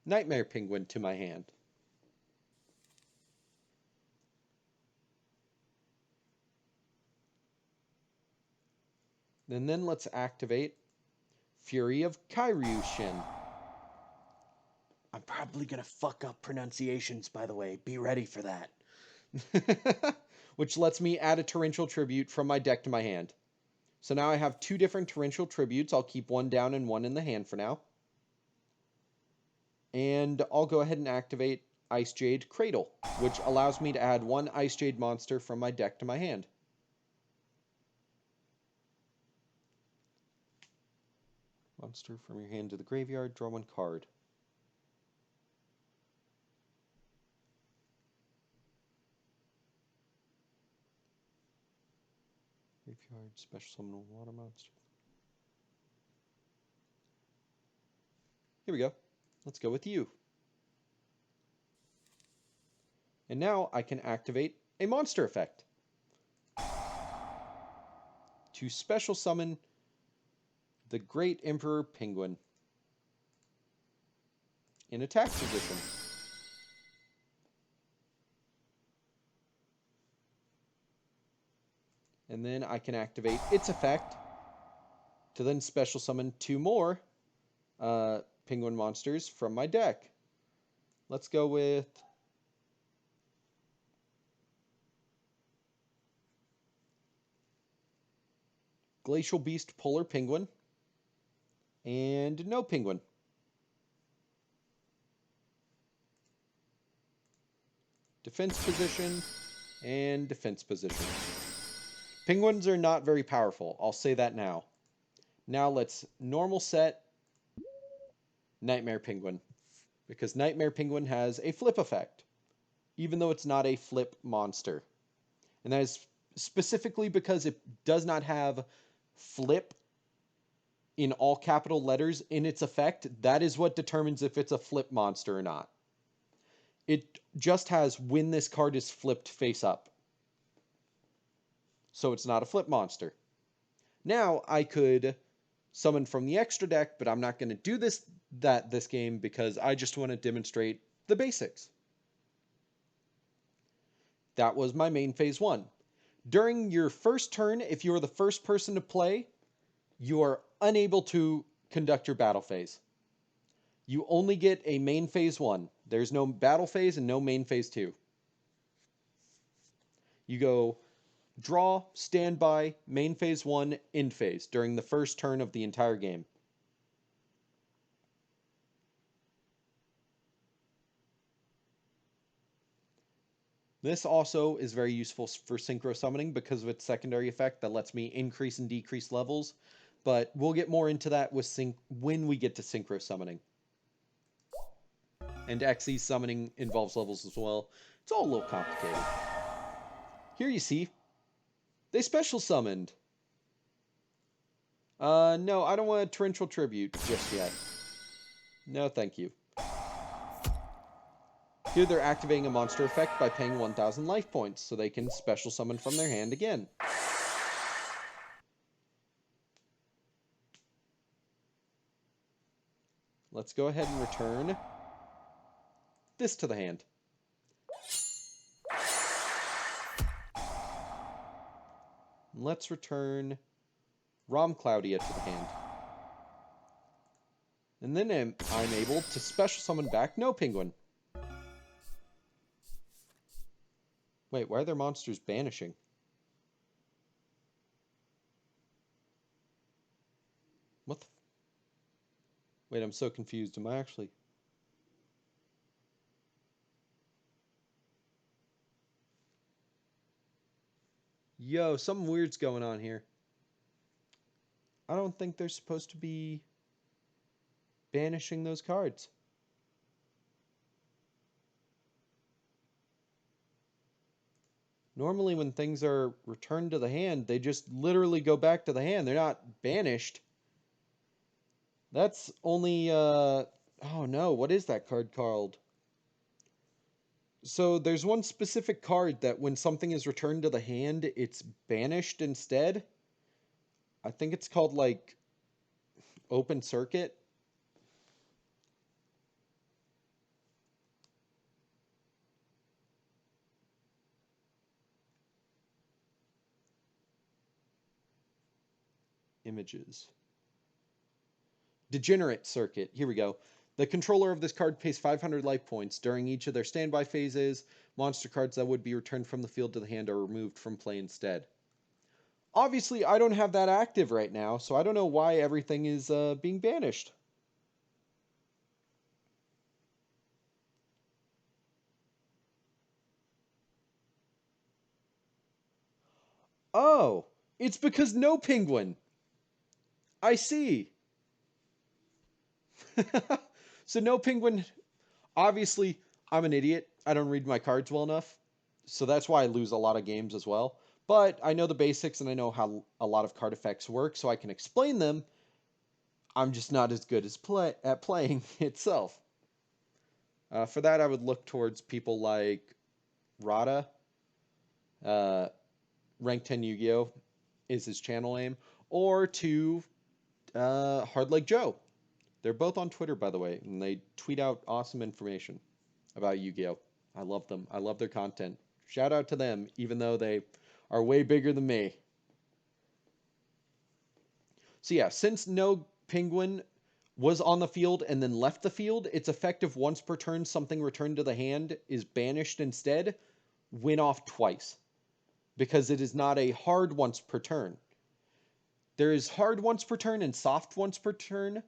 Nightmare Penguin to my hand. And then let's activate Fury of Kairyu-Shin. I'm probably going to fuck up pronunciations, by the way. Be ready for that. Which lets me add a Torrential Tribute from my deck to my hand. So now I have two different Torrential Tributes. I'll keep one down and one in the hand for now. And I'll go ahead and activate Ice Jade Cradle, which allows me to add one Ice Jade monster from my deck to my hand. Monster from your hand to the graveyard, draw one card. Graveyard, special summon a water monster. Here we go. Let's go with you. And now I can activate a monster effect to special summon the Great Emperor Penguin in attack position. And then I can activate its effect to then special summon two more penguin monsters from my deck. Let's go with Glacial Beast Polar Penguin and no penguin. Defense position and defense position. Penguins are not very powerful. I'll say that now. Now let's normal set Nightmare Penguin, because Nightmare Penguin has a flip effect, even though it's not a flip monster. And that is specifically because it does not have flip in all capital letters in its effect. That is what determines if it's a flip monster or not. It just has when this card is flipped face up. So it's not a flip monster. Now I could summon from the extra deck, but I'm not going to do this game because I just want to demonstrate the basics. That was my main phase 1. During your first turn, if you are the first person to play, you are unable to conduct your battle phase. You only get a main phase 1. There's no battle phase and no main phase 2. You go draw, standby, main phase 1, end phase during the first turn of the entire game. This also is very useful for synchro summoning because of its secondary effect that lets me increase and decrease levels, but we'll get more into that when we get to synchro summoning. And XE summoning involves levels as well. It's all a little complicated. Here you see, they special summoned. No, I don't want a torrential tribute just yet. No, thank you. Here they're activating a monster effect by paying 1,000 life points, so they can special summon from their hand again. Let's go ahead and return this to the hand. Let's return Rom Claudia to the hand. And then I'm able to special summon back No Penguin. Wait, why are their monsters banishing? What the... Wait, I'm so confused. Am I actually... Yo, something weird's going on here. I don't think they're supposed to be banishing those cards. Normally when things are returned to the hand, they just literally go back to the hand. They're not banished. That's only, oh no, what is that card called? So there's one specific card that when something is returned to the hand, it's banished instead. I think it's called, like, Open Circuit. Images. Degenerate Circuit. Here we go. The controller of this card pays 500 life points. During each of their standby phases, monster cards that would be returned from the field to the hand are removed from play instead. Obviously, I don't have that active right now, so I don't know why everything is being banished. Oh, it's because No Penguin. I see. So No Penguin, obviously, I'm an idiot. I don't read my cards well enough. So that's why I lose a lot of games as well. But I know the basics and I know how a lot of card effects work, so I can explain them. I'm just not as good as at playing itself. For that, I would look towards people like Rada. Rank 10 Yu-Gi-Oh! Is his channel name. Or to Hard Like Joe. They're both on Twitter, by the way, and they tweet out awesome information about Yu-Gi-Oh! I love them. I love their content. Shout out to them, even though they are way bigger than me. So yeah, since No Penguin was on the field and then left the field, its effective once per turn something returned to the hand is banished instead, went off twice. Because it is not a hard once per turn. There is hard once per turn and soft once per turn.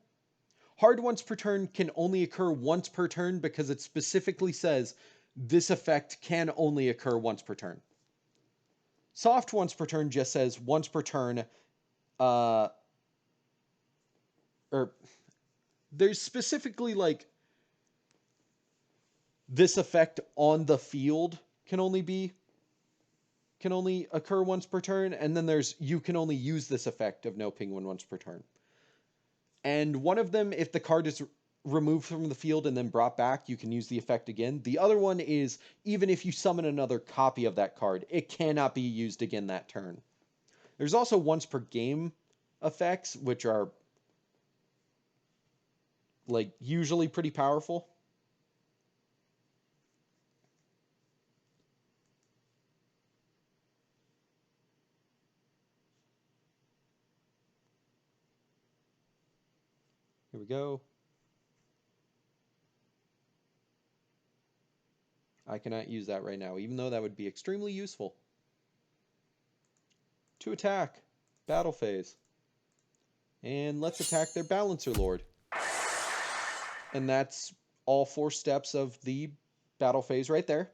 Hard once per turn can only occur once per turn because it specifically says this effect can only occur once per turn. Soft once per turn just says once per turn, or there's specifically like this effect on the field can only occur once per turn, and then there's you can only use this effect of No Penguin once per turn. And one of them, if the card is removed from the field and then brought back, you can use the effect again. The other one is, even if you summon another copy of that card, it cannot be used again that turn. There's also once per game effects, which are like usually pretty powerful. we go. I cannot use that right now, even though that would be extremely useful. To attack. Battle phase. And let's attack their Balancer Lord. And that's all 4 steps of the battle phase right there.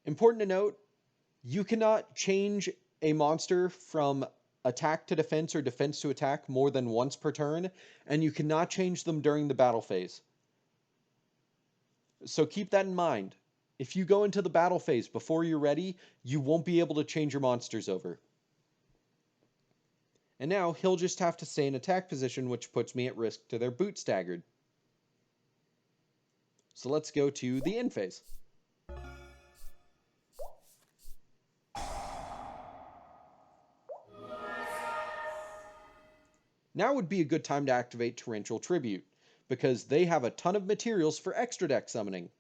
Important to note, you cannot change a monster from attack to defense or defense to attack more than once per turn, and you cannot change them during the battle phase. So keep that in mind. If you go into the battle phase before you're ready, you won't be able to change your monsters over. And now he'll just have to stay in attack position, which puts me at risk to their boot staggered. So let's go to the end phase. Now would be a good time to activate Torrential Tribute, because they have a ton of materials for extra deck summoning.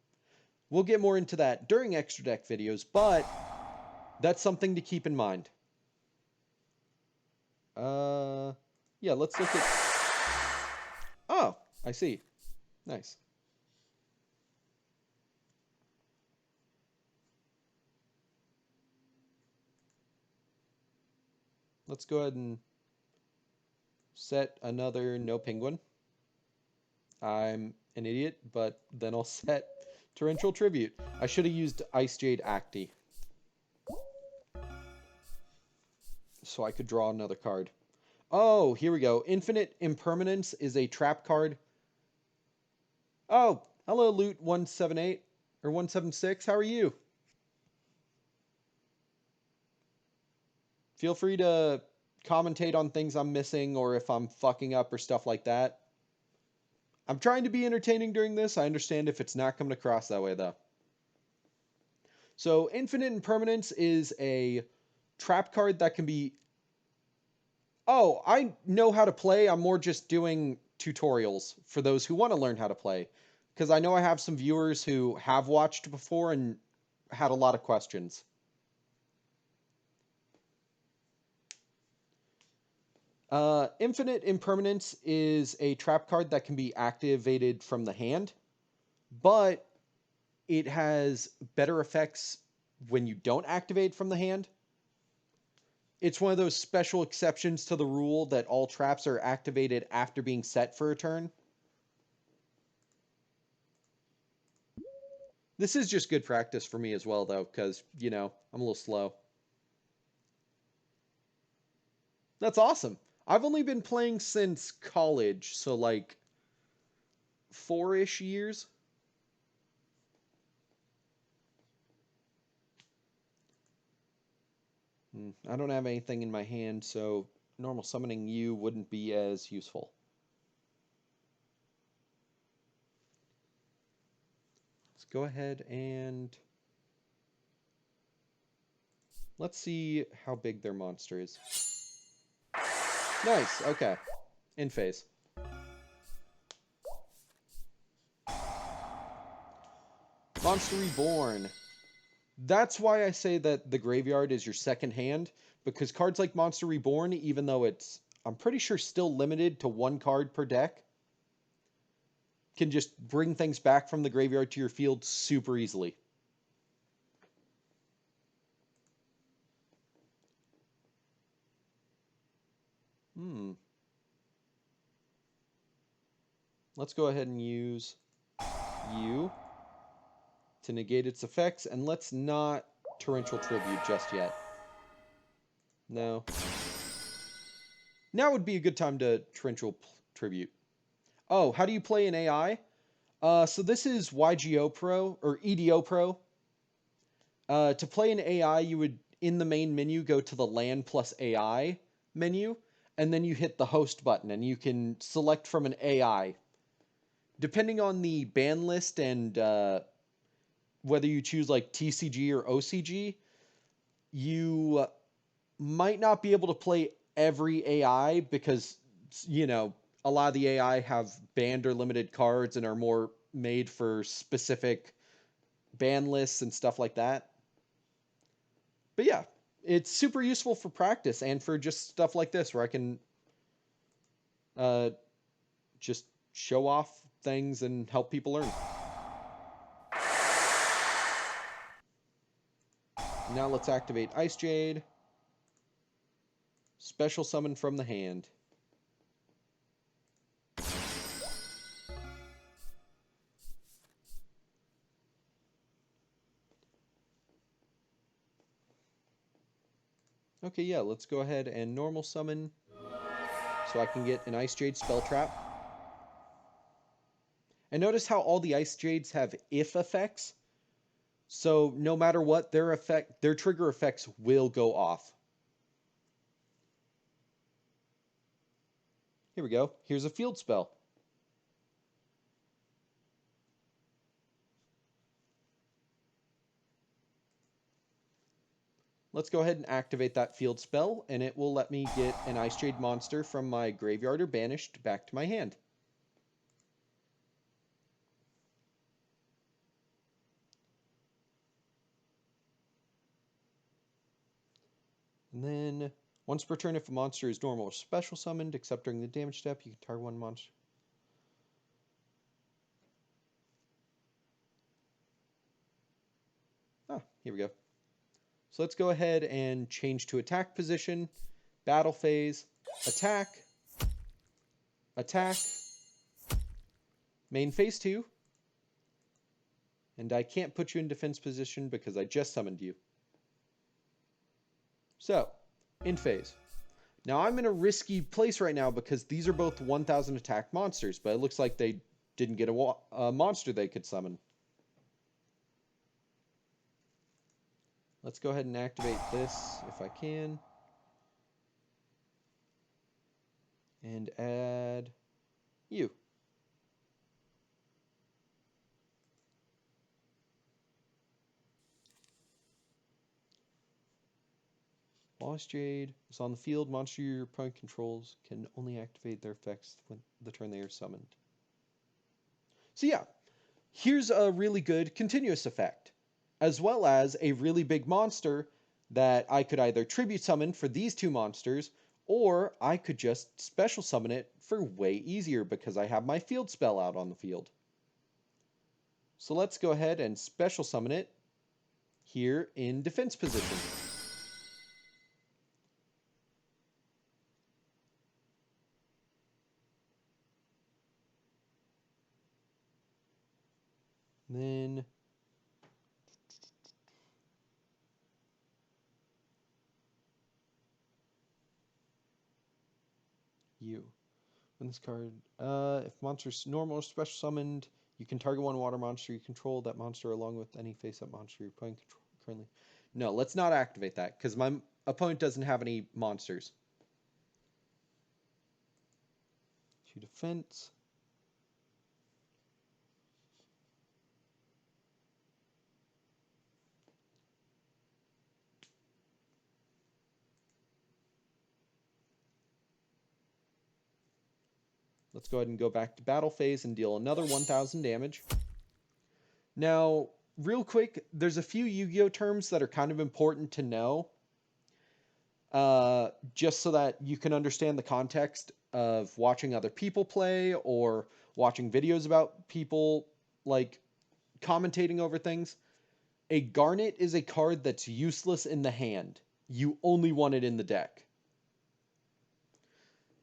We'll get more into that during extra deck videos, but that's something to keep in mind. Yeah, let's look at... Oh, I see. Nice. Let's go ahead and set another no penguin. I'm an idiot, but then I'll set Torrential Tribute. I should have used Ice Jade Acti, so I could draw another card. Oh, here we go. Infinite Impermanence is a trap card. Oh, hello, Loot 178 or 176. How are you? Feel free to commentate on things I'm missing or if I'm fucking up or stuff like that. I'm trying to be entertaining during this. I understand if it's not coming across that way, though. So, Infinite Impermanence is a trap card that can be... Oh, I know how to play. I'm more just doing tutorials for those who want to learn how to play. Because I know I have some viewers who have watched before and had a lot of questions. Infinite Impermanence is a trap card that can be activated from the hand, but it has better effects when you don't activate from the hand. It's one of those special exceptions to the rule that all traps are activated after being set for a turn. This is just good practice for me as well, though, because, you know, I'm a little slow. That's awesome. I've only been playing since college, so like 4-ish years. I don't have anything in my hand, so normal summoning you wouldn't be as useful. Let's go ahead and... Let's see how big their monster is. Nice, okay. In phase. Monster Reborn. That's why I say that the graveyard is your second hand, because cards like Monster Reborn, even though it's, I'm pretty sure, still limited to 1 card per deck, can just bring things back from the graveyard to your field super easily. Let's go ahead and use you to negate its effects, and let's not Torrential Tribute just yet. No. Now would be a good time to Torrential Tribute. Oh, how do you play an AI? So this is YGO Pro, or EDO Pro. To play an AI, you would, in the main menu, go to the Land plus AI menu, and then you hit the Host button, and you can select from an AI. Depending on the ban list and whether you choose like TCG or OCG, you might not be able to play every AI because, you know, a lot of the AI have banned or limited cards and are more made for specific ban lists and stuff like that. But yeah, it's super useful for practice and for just stuff like this where I can just show off things and help people learn. Now let's activate Ice Jade. Special summon from the hand. Okay, yeah, let's go ahead and normal summon so I can get an Ice Jade spell trap. And notice how all the Ice Jades have if effects. So no matter what, their trigger effects will go off. Here we go. Here's a field spell. Let's go ahead and activate that field spell, and it will let me get an Ice Jade monster from my graveyard or banished back to my hand. And then, once per turn, if a monster is normal or special summoned, except during the damage step, you can target one monster. Ah, here we go. So let's go ahead and change to attack position, battle phase, attack, attack, main phase 2, and I can't put you in defense position because I just summoned you. So, in phase. Now I'm in a risky place right now because these are both 1000 attack monsters, but it looks like they didn't get a monster they could summon. Let's go ahead and activate this if I can. And add you. Lost Jade is on the field. Monster your opponent controls can only activate their effects when the turn they are summoned. So yeah, here's a really good continuous effect, as well as a really big monster that I could either tribute summon for these two monsters, or I could just special summon it for way easier because I have my field spell out on the field. So let's go ahead and special summon it here in defense position. Then you. When this card, if monster's normal or special summoned, you can target one water monster you control. That monster along with any face-up monster you're playing currently. No, let's not activate that because my opponent doesn't have any monsters. To defense. Let's go ahead and go back to battle phase and deal another 1000 damage. Now, real quick, there's a few Yu-Gi-Oh terms that are kind of important to know, just so that you can understand the context of watching other people play or watching videos about people like commentating over things. A Garnet is a card that's useless in the hand. You only want it in the deck.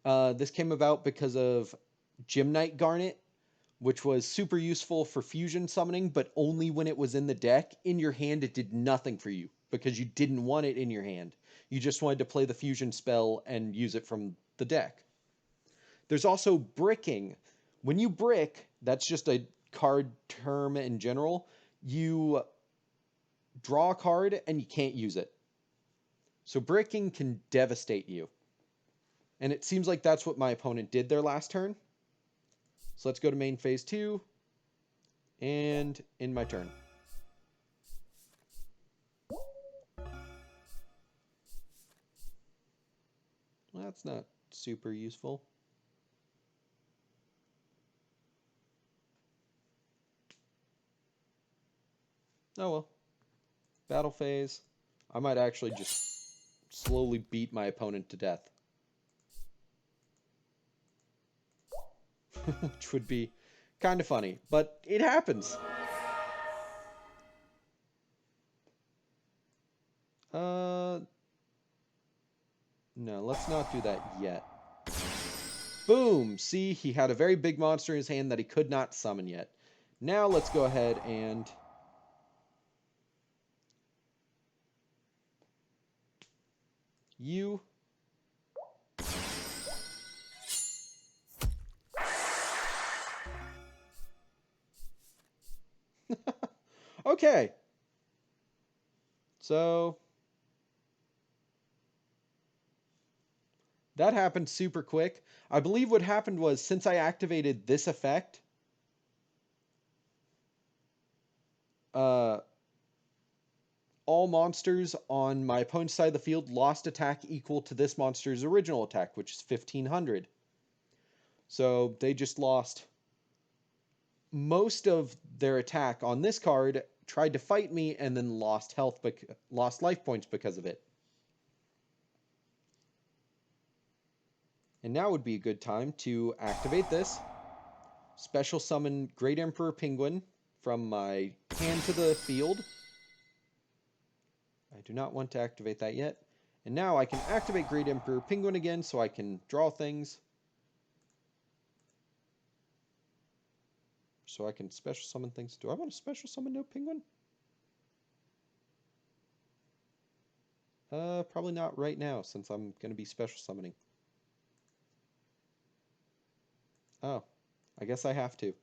This came about because of Gymnite Garnet, which was super useful for fusion summoning, but only when it was in the deck. In your hand, it did nothing for you because you didn't want it in your hand. You just wanted to play the fusion spell and use it from the deck. There's also bricking. When you brick, that's just a card term in general. You draw a card and you can't use it. So bricking can devastate you. And it seems like that's what my opponent did their last turn. So let's go to main phase 2. And in my turn. Well, that's not super useful. Oh well. Battle phase. I might actually just slowly beat my opponent to death. which would be kind of funny, but it happens. No, let's not do that yet. Boom! See, he had a very big monster in his hand that he could not summon yet. Now let's go ahead and... You... Okay. So... that happened super quick. I believe what happened was, since I activated this effect... all monsters on my opponent's side of the field lost attack equal to this monster's original attack, which is 1500. So they just lost most of their attack on this card, tried to fight me, and then lost lost life points because of it. And now would be a good time to activate this. Special summon Great Emperor Penguin from my hand to the field. I do not want to activate that yet. And now I can activate Great Emperor Penguin again so I can draw things. So I can special summon things. Do I want to special summon no penguin? Probably not right now since I'm going to be special summoning. Oh, I guess I have to.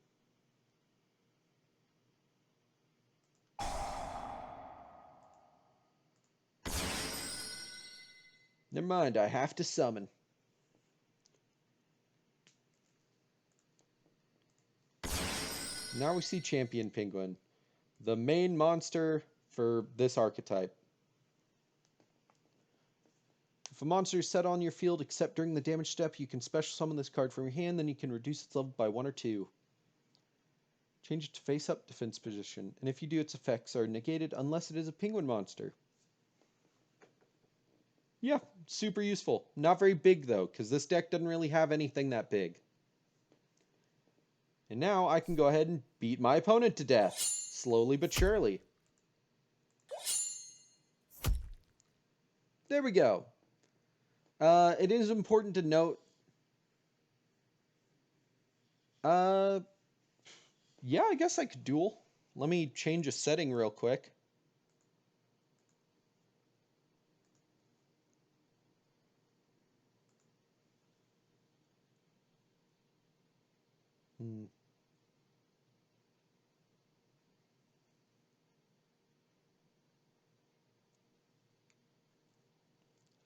Never mind, I have to summon. Now we see Champion Penguin, the main monster for this archetype. If a monster is set on your field except during the damage step, you can special summon this card from your hand, then you can reduce its level by 1 or 2. Change it to face-up defense position, and if you do, its effects are negated unless it is a penguin monster. Yeah, super useful. Not very big, though, because this deck doesn't really have anything that big. And now I can go ahead and beat my opponent to death, slowly but surely. There we go. It is important to note... yeah, I guess I could duel. Let me change a setting real quick.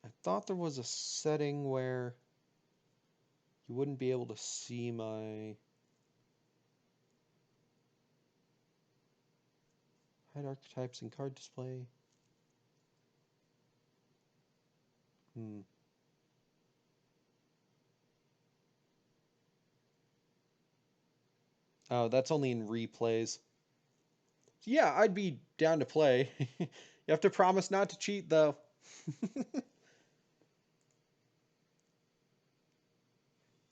I thought there was a setting where you wouldn't be able to see my... hide archetypes and card display. Oh, that's only in replays. Yeah, I'd be down to play. You have to promise not to cheat, though.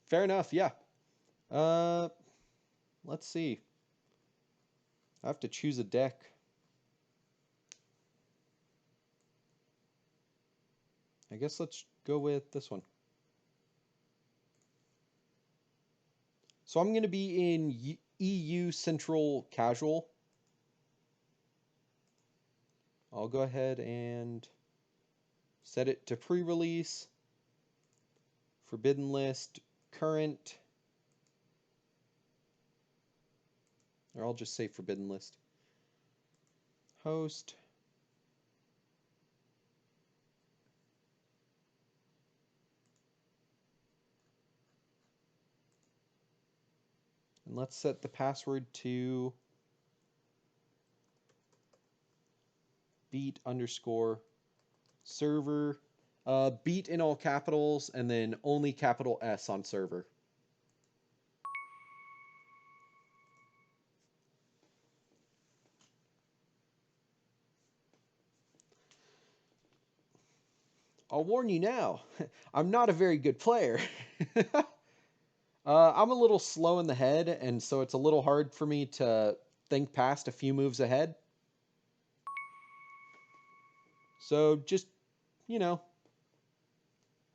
Fair enough, yeah. Let's see. I have to choose a deck. I guess let's go with this one. So I'm going to be in EU Central Casual. I'll go ahead and set it to pre-release, Forbidden List, Current, or I'll just say Forbidden List. Host. And let's set the password to beat_server. Beat in all capitals and then only capital S on server. I'll warn you now, I'm not a very good player. I'm a little slow in the head, and so it's a little hard for me to think past a few moves ahead. So just, you know,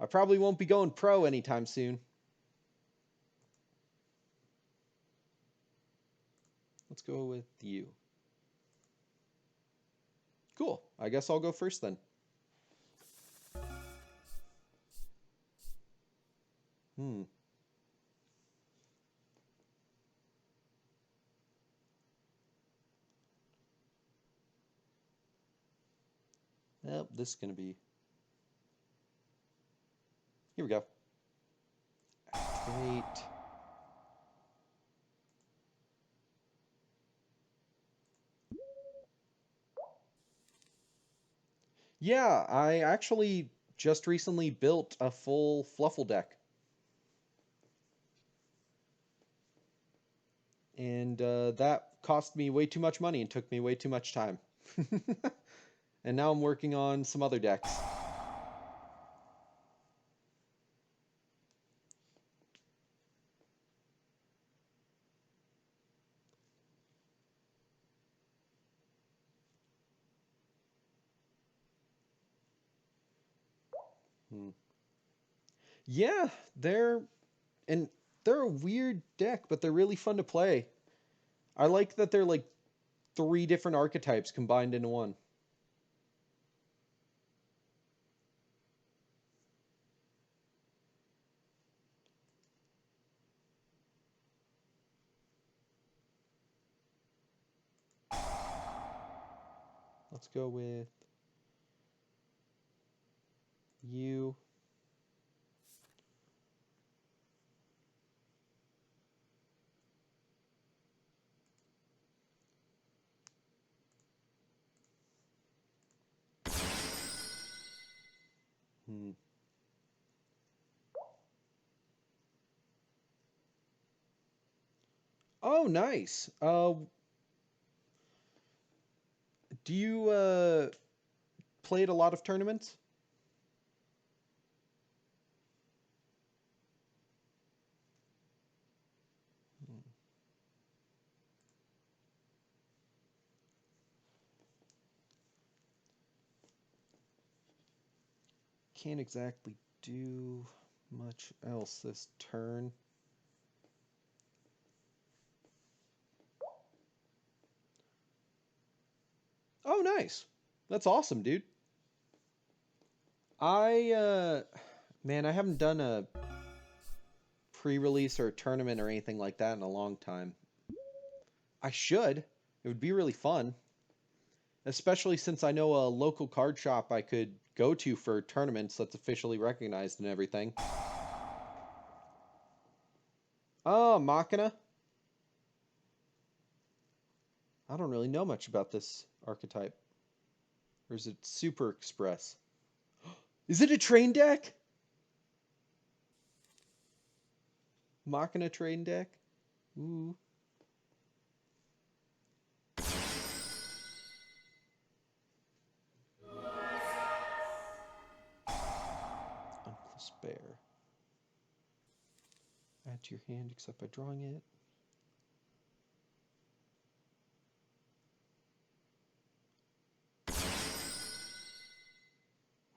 I probably won't be going pro anytime soon. Let's go with you. Cool. I guess I'll go first then. Hmm. Yep, this is going to be. Here we go. Activate. Yeah, I actually just recently built a full Fluffle deck. And that cost me way too much money and took me way too much time. And now I'm working on some other decks. Hmm. Yeah, and they're a weird deck, but they're really fun to play. I like that they're like three different archetypes combined into one. Let's go with you. Hmm. Oh, nice. Do you play at a lot of tournaments? Can't exactly do much else this turn. Oh, nice. That's awesome, dude. Man, I haven't done a pre-release or a tournament or anything like that in a long time. I should. It would be really fun, especially since I know a local card shop I could go to for tournaments that's officially recognized and everything. Oh, Machina. I don't really know much about this archetype. Or is it Super Express? Is it a train deck? Machina train deck? Ooh. Uncless Bear. Add to your hand except by drawing it.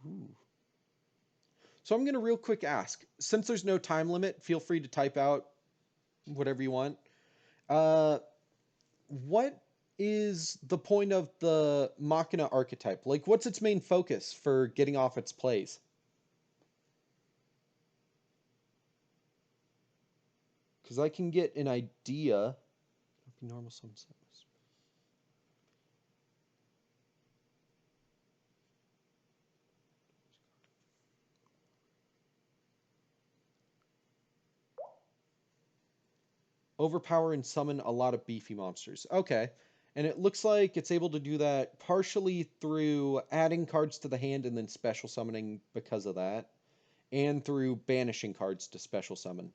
Ooh. So I'm going to real quick ask, since there's no time limit, feel free to type out whatever you want. Uh, what is the point of the Machina archetype? Like, what's its main focus for getting off its plays? Because I can get an idea. Normal sunset. Overpower and summon a lot of beefy monsters. Okay. And it looks like it's able to do that partially through adding cards to the hand and then special summoning because of that, and through banishing cards to special summon.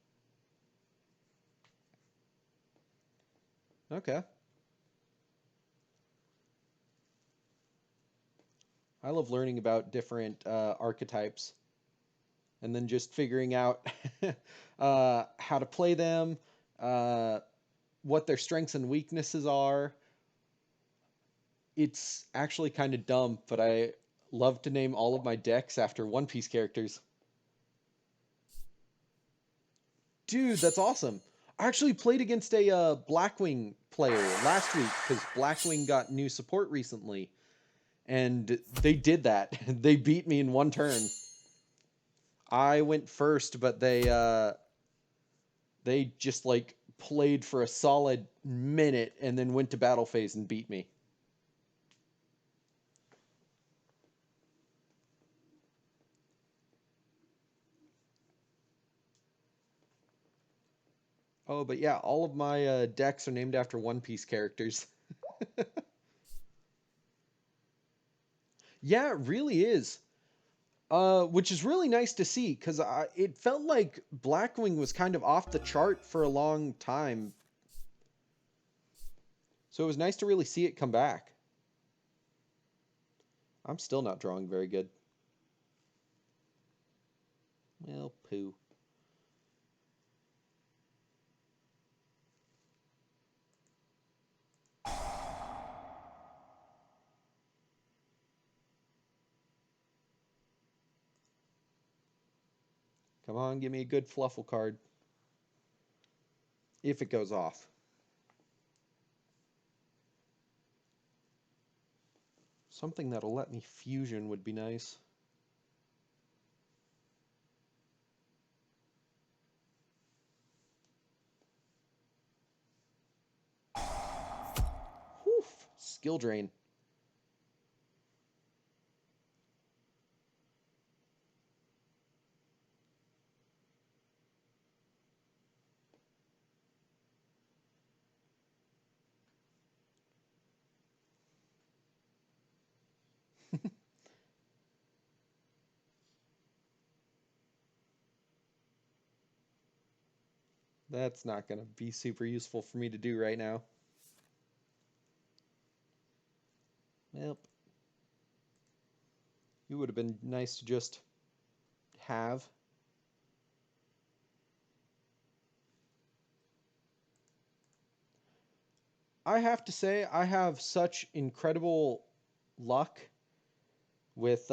Okay. I love learning about different archetypes. and then just figuring out how to play them, uh, what their strengths and weaknesses are. It's actually kind of dumb, but I love to name all of my decks after One Piece characters. Dude, that's awesome. I actually played against a Blackwing player last week because Blackwing got new support recently, and they did that. They beat me in one turn. I went first, but they just like played for a solid minute and then went to battle phase and beat me. Oh, but yeah, all of my decks are named after One Piece characters. Yeah, it really is. Which is really nice to see because it felt like Blackwing was kind of off the chart for a long time. So it was nice to really see it come back. I'm still not drawing very good. Well, poo. Come on, give me a good fluffle card. If it goes off. Something that'll let me fusion would be nice. Whew, skill drain. That's not going to be super useful for me to do right now. Yep. It would have been nice to just have. I have to say, I have such incredible luck with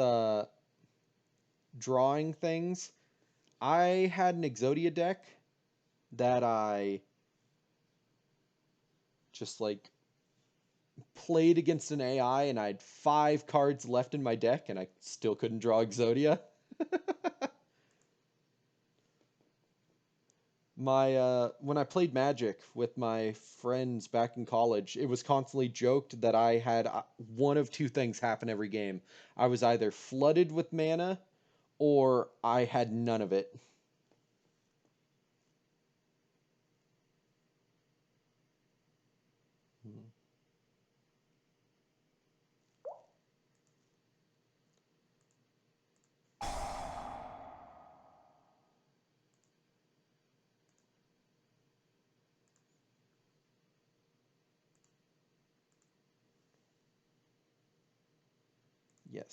drawing things. I had an Exodia deck that I just like played against an AI, and I had 5 cards left in my deck, and I still couldn't draw Exodia. My when I played Magic with my friends back in college, it was constantly joked that I had one of two things happen every game. I was either flooded with mana or I had none of it. Hmm. Yes.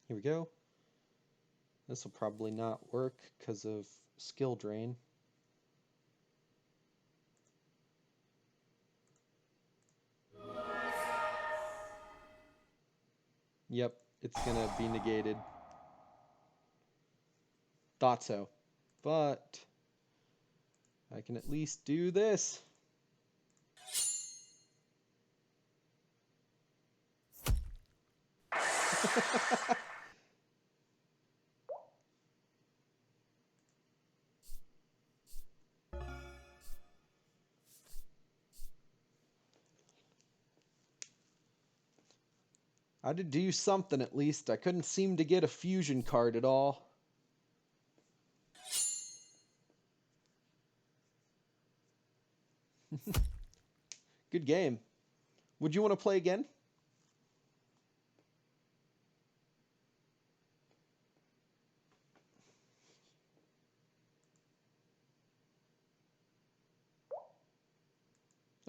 Here we go. This will probably not work because of skill drain. Yep, it's gonna be negated. Thought so. But I can at least do this. I had to do something at least. I couldn't seem to get a fusion card at all. Good game. Would you want to play again?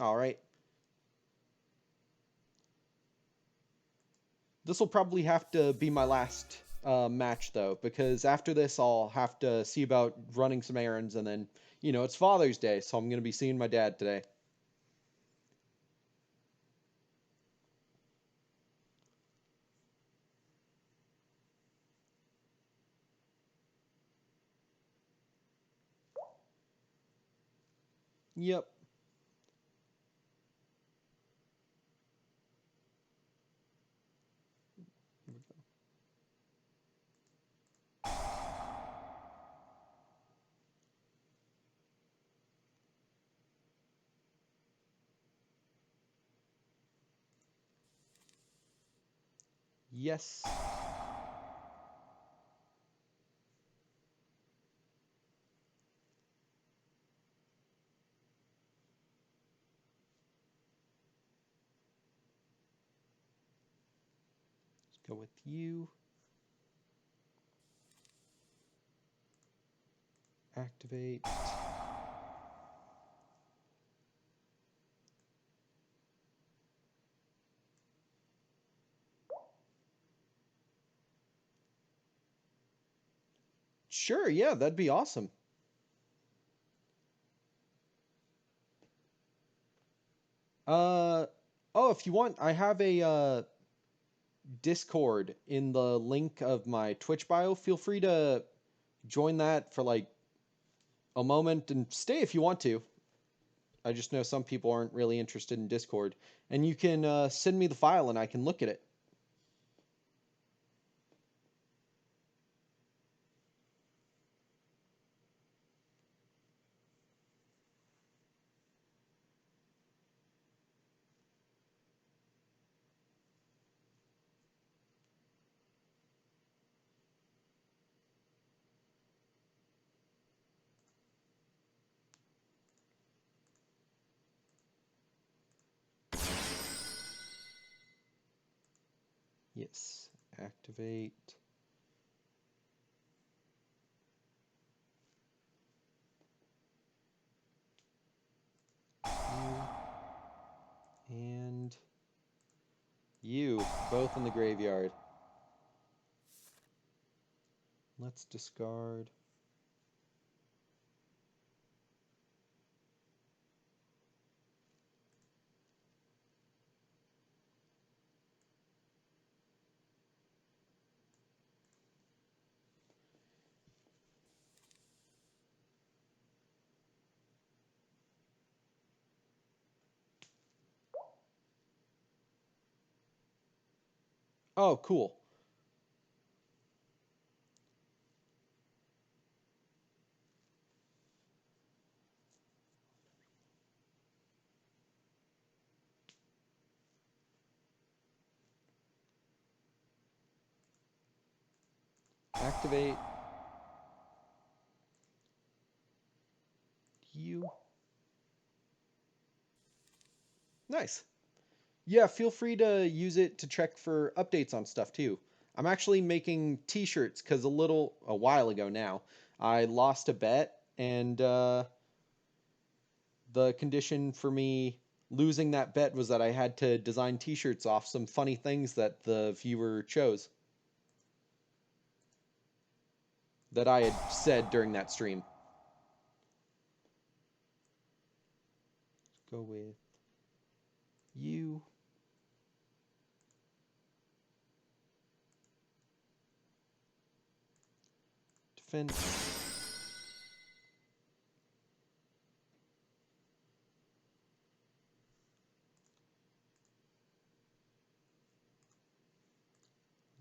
All right. This will probably have to be my last match, though, because after this, I'll have to see about running some errands, and then, it's Father's Day, so I'm going to be seeing my dad today. Yep. Yes. Let's go with you. Activate. Sure, yeah, that'd be awesome. Uh, oh, if you want, I have a Discord in the link of my Twitch bio. Feel free to join that for like a moment and stay if you want to. I just know some people aren't really interested in Discord. And you can send me the file and I can look at it. Yes. Activate. You and you, both in the graveyard. Let's discard. Oh, cool. Activate. You. Nice. Yeah, feel free to use it to check for updates on stuff too. I'm actually making t-shirts because a while ago now, I lost a bet and the condition for me losing that bet was that I had to design t-shirts off some funny things that the viewer chose that I had said during that stream. Let's go with you. Defense.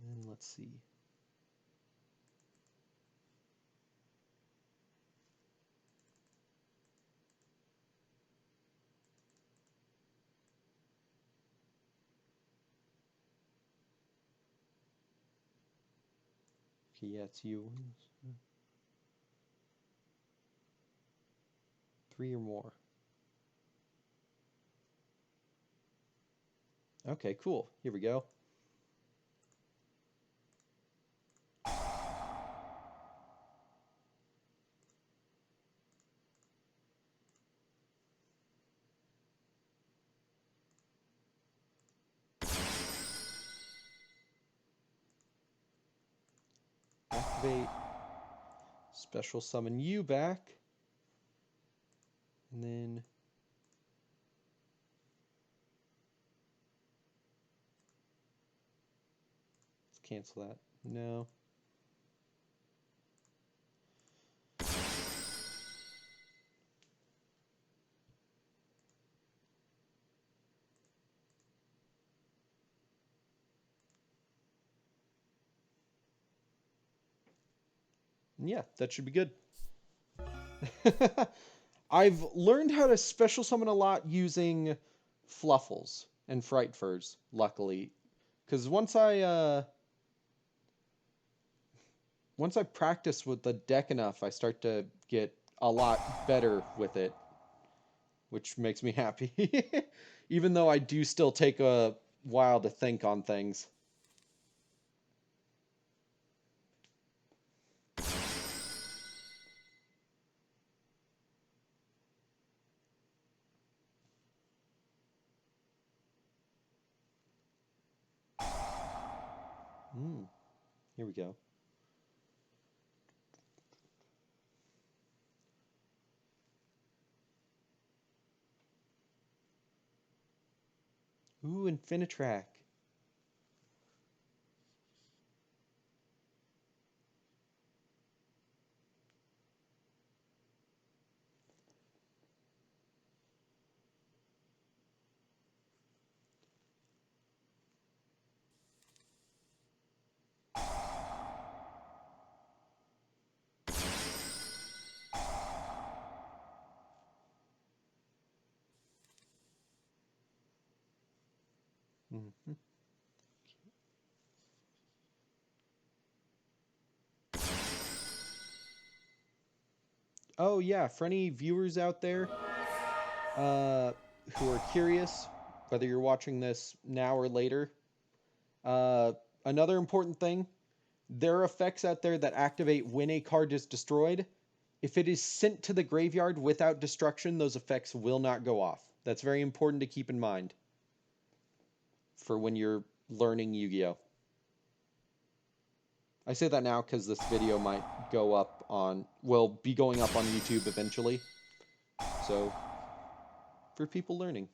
And let's see. Okay, yeah, it's you. 3 or more. Okay, cool. Here we go. Activate. Special summon you back. And then... let's cancel that. No. Yeah, that should be good. I've learned how to special summon a lot using Fluffles and Fright Furs, luckily. Because once I practice with the deck enough, I start to get a lot better with it, which makes me happy. Even though I do still take a while to think on things. Here we go. Ooh, Infinitrack. Mm-hmm. Oh yeah, for any viewers out there who are curious, whether you're watching this now or later, uh, another important thing, there are effects out there that activate when a card is destroyed. If it is sent to the graveyard without destruction, those effects will not go off. That's very important to keep in mind for when you're learning Yu-Gi-Oh! I say that now because this video might will be going up on YouTube eventually. So, for people learning.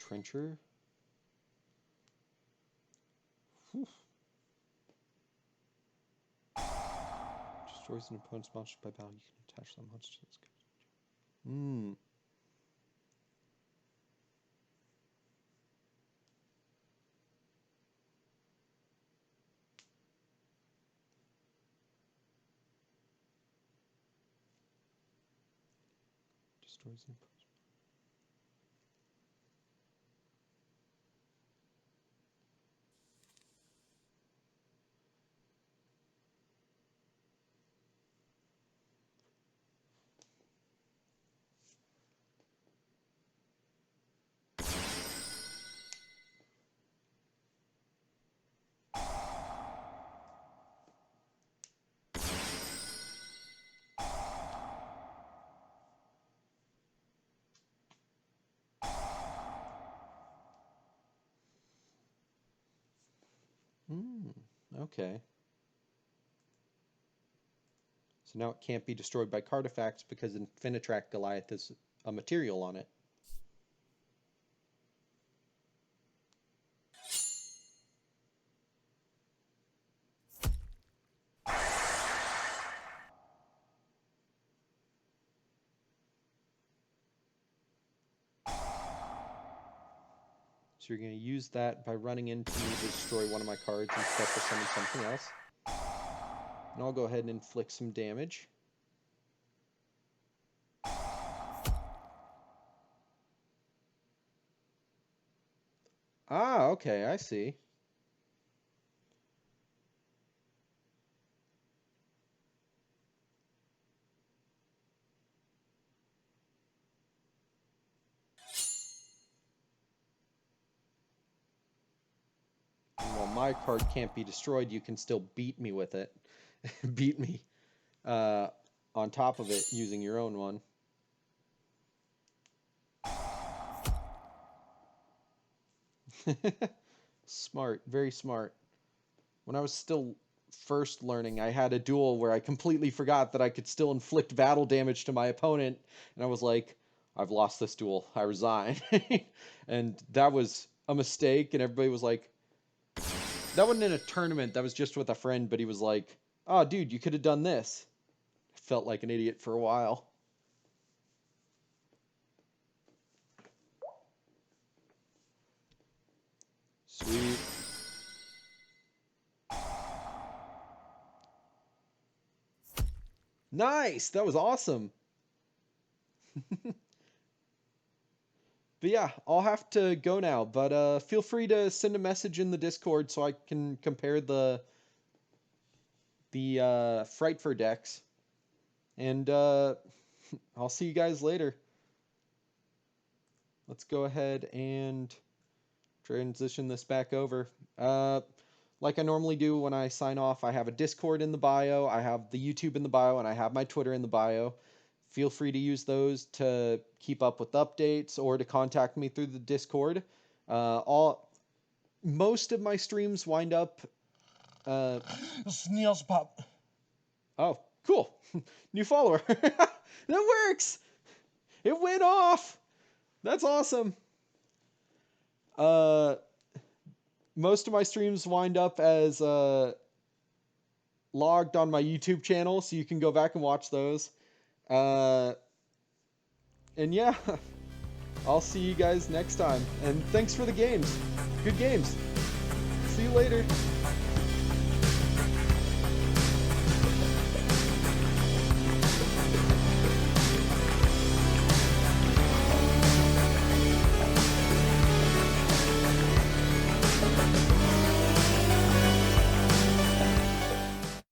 Trencher? Whew. Destroys an opponent's monster by battle. You can attach that monster to this card. Hmm. Destroys an opponent's... Hmm. Okay. So now it can't be destroyed by card effects because Infinitrack Goliath is a material on it. So you're going to use that by running into me to destroy one of my cards and special summon something else. And I'll go ahead and inflict some damage. Ah, okay, I see. And while my card can't be destroyed, you can still beat me with it. Beat me on top of it using your own one. Smart, very smart. When I was still first learning, I had a duel where I completely forgot that I could still inflict battle damage to my opponent, and I was like, I've lost this duel. I resign. And that was a mistake, and everybody was like, that wasn't in a tournament, that was just with a friend, but he was like, oh, dude, you could have done this. I felt like an idiot for a while. Sweet. Nice! That was awesome! But yeah, I'll have to go now, but feel free to send a message in the Discord so I can compare the Frightfur decks. And I'll see you guys later. Let's go ahead and transition this back over. Like I normally do when I sign off, I have a Discord in the bio, I have the YouTube in the bio, and I have my Twitter in the bio. Feel free to use those to keep up with updates or to contact me through the Discord. Most of my streams wind up.
Snails pop.
Oh, cool! New follower. That works. It went off. That's awesome. Most of my streams wind up as logged on my YouTube channel, so you can go back and watch those. And yeah, I'll see you guys next time. And thanks for the games. Good games. See you later.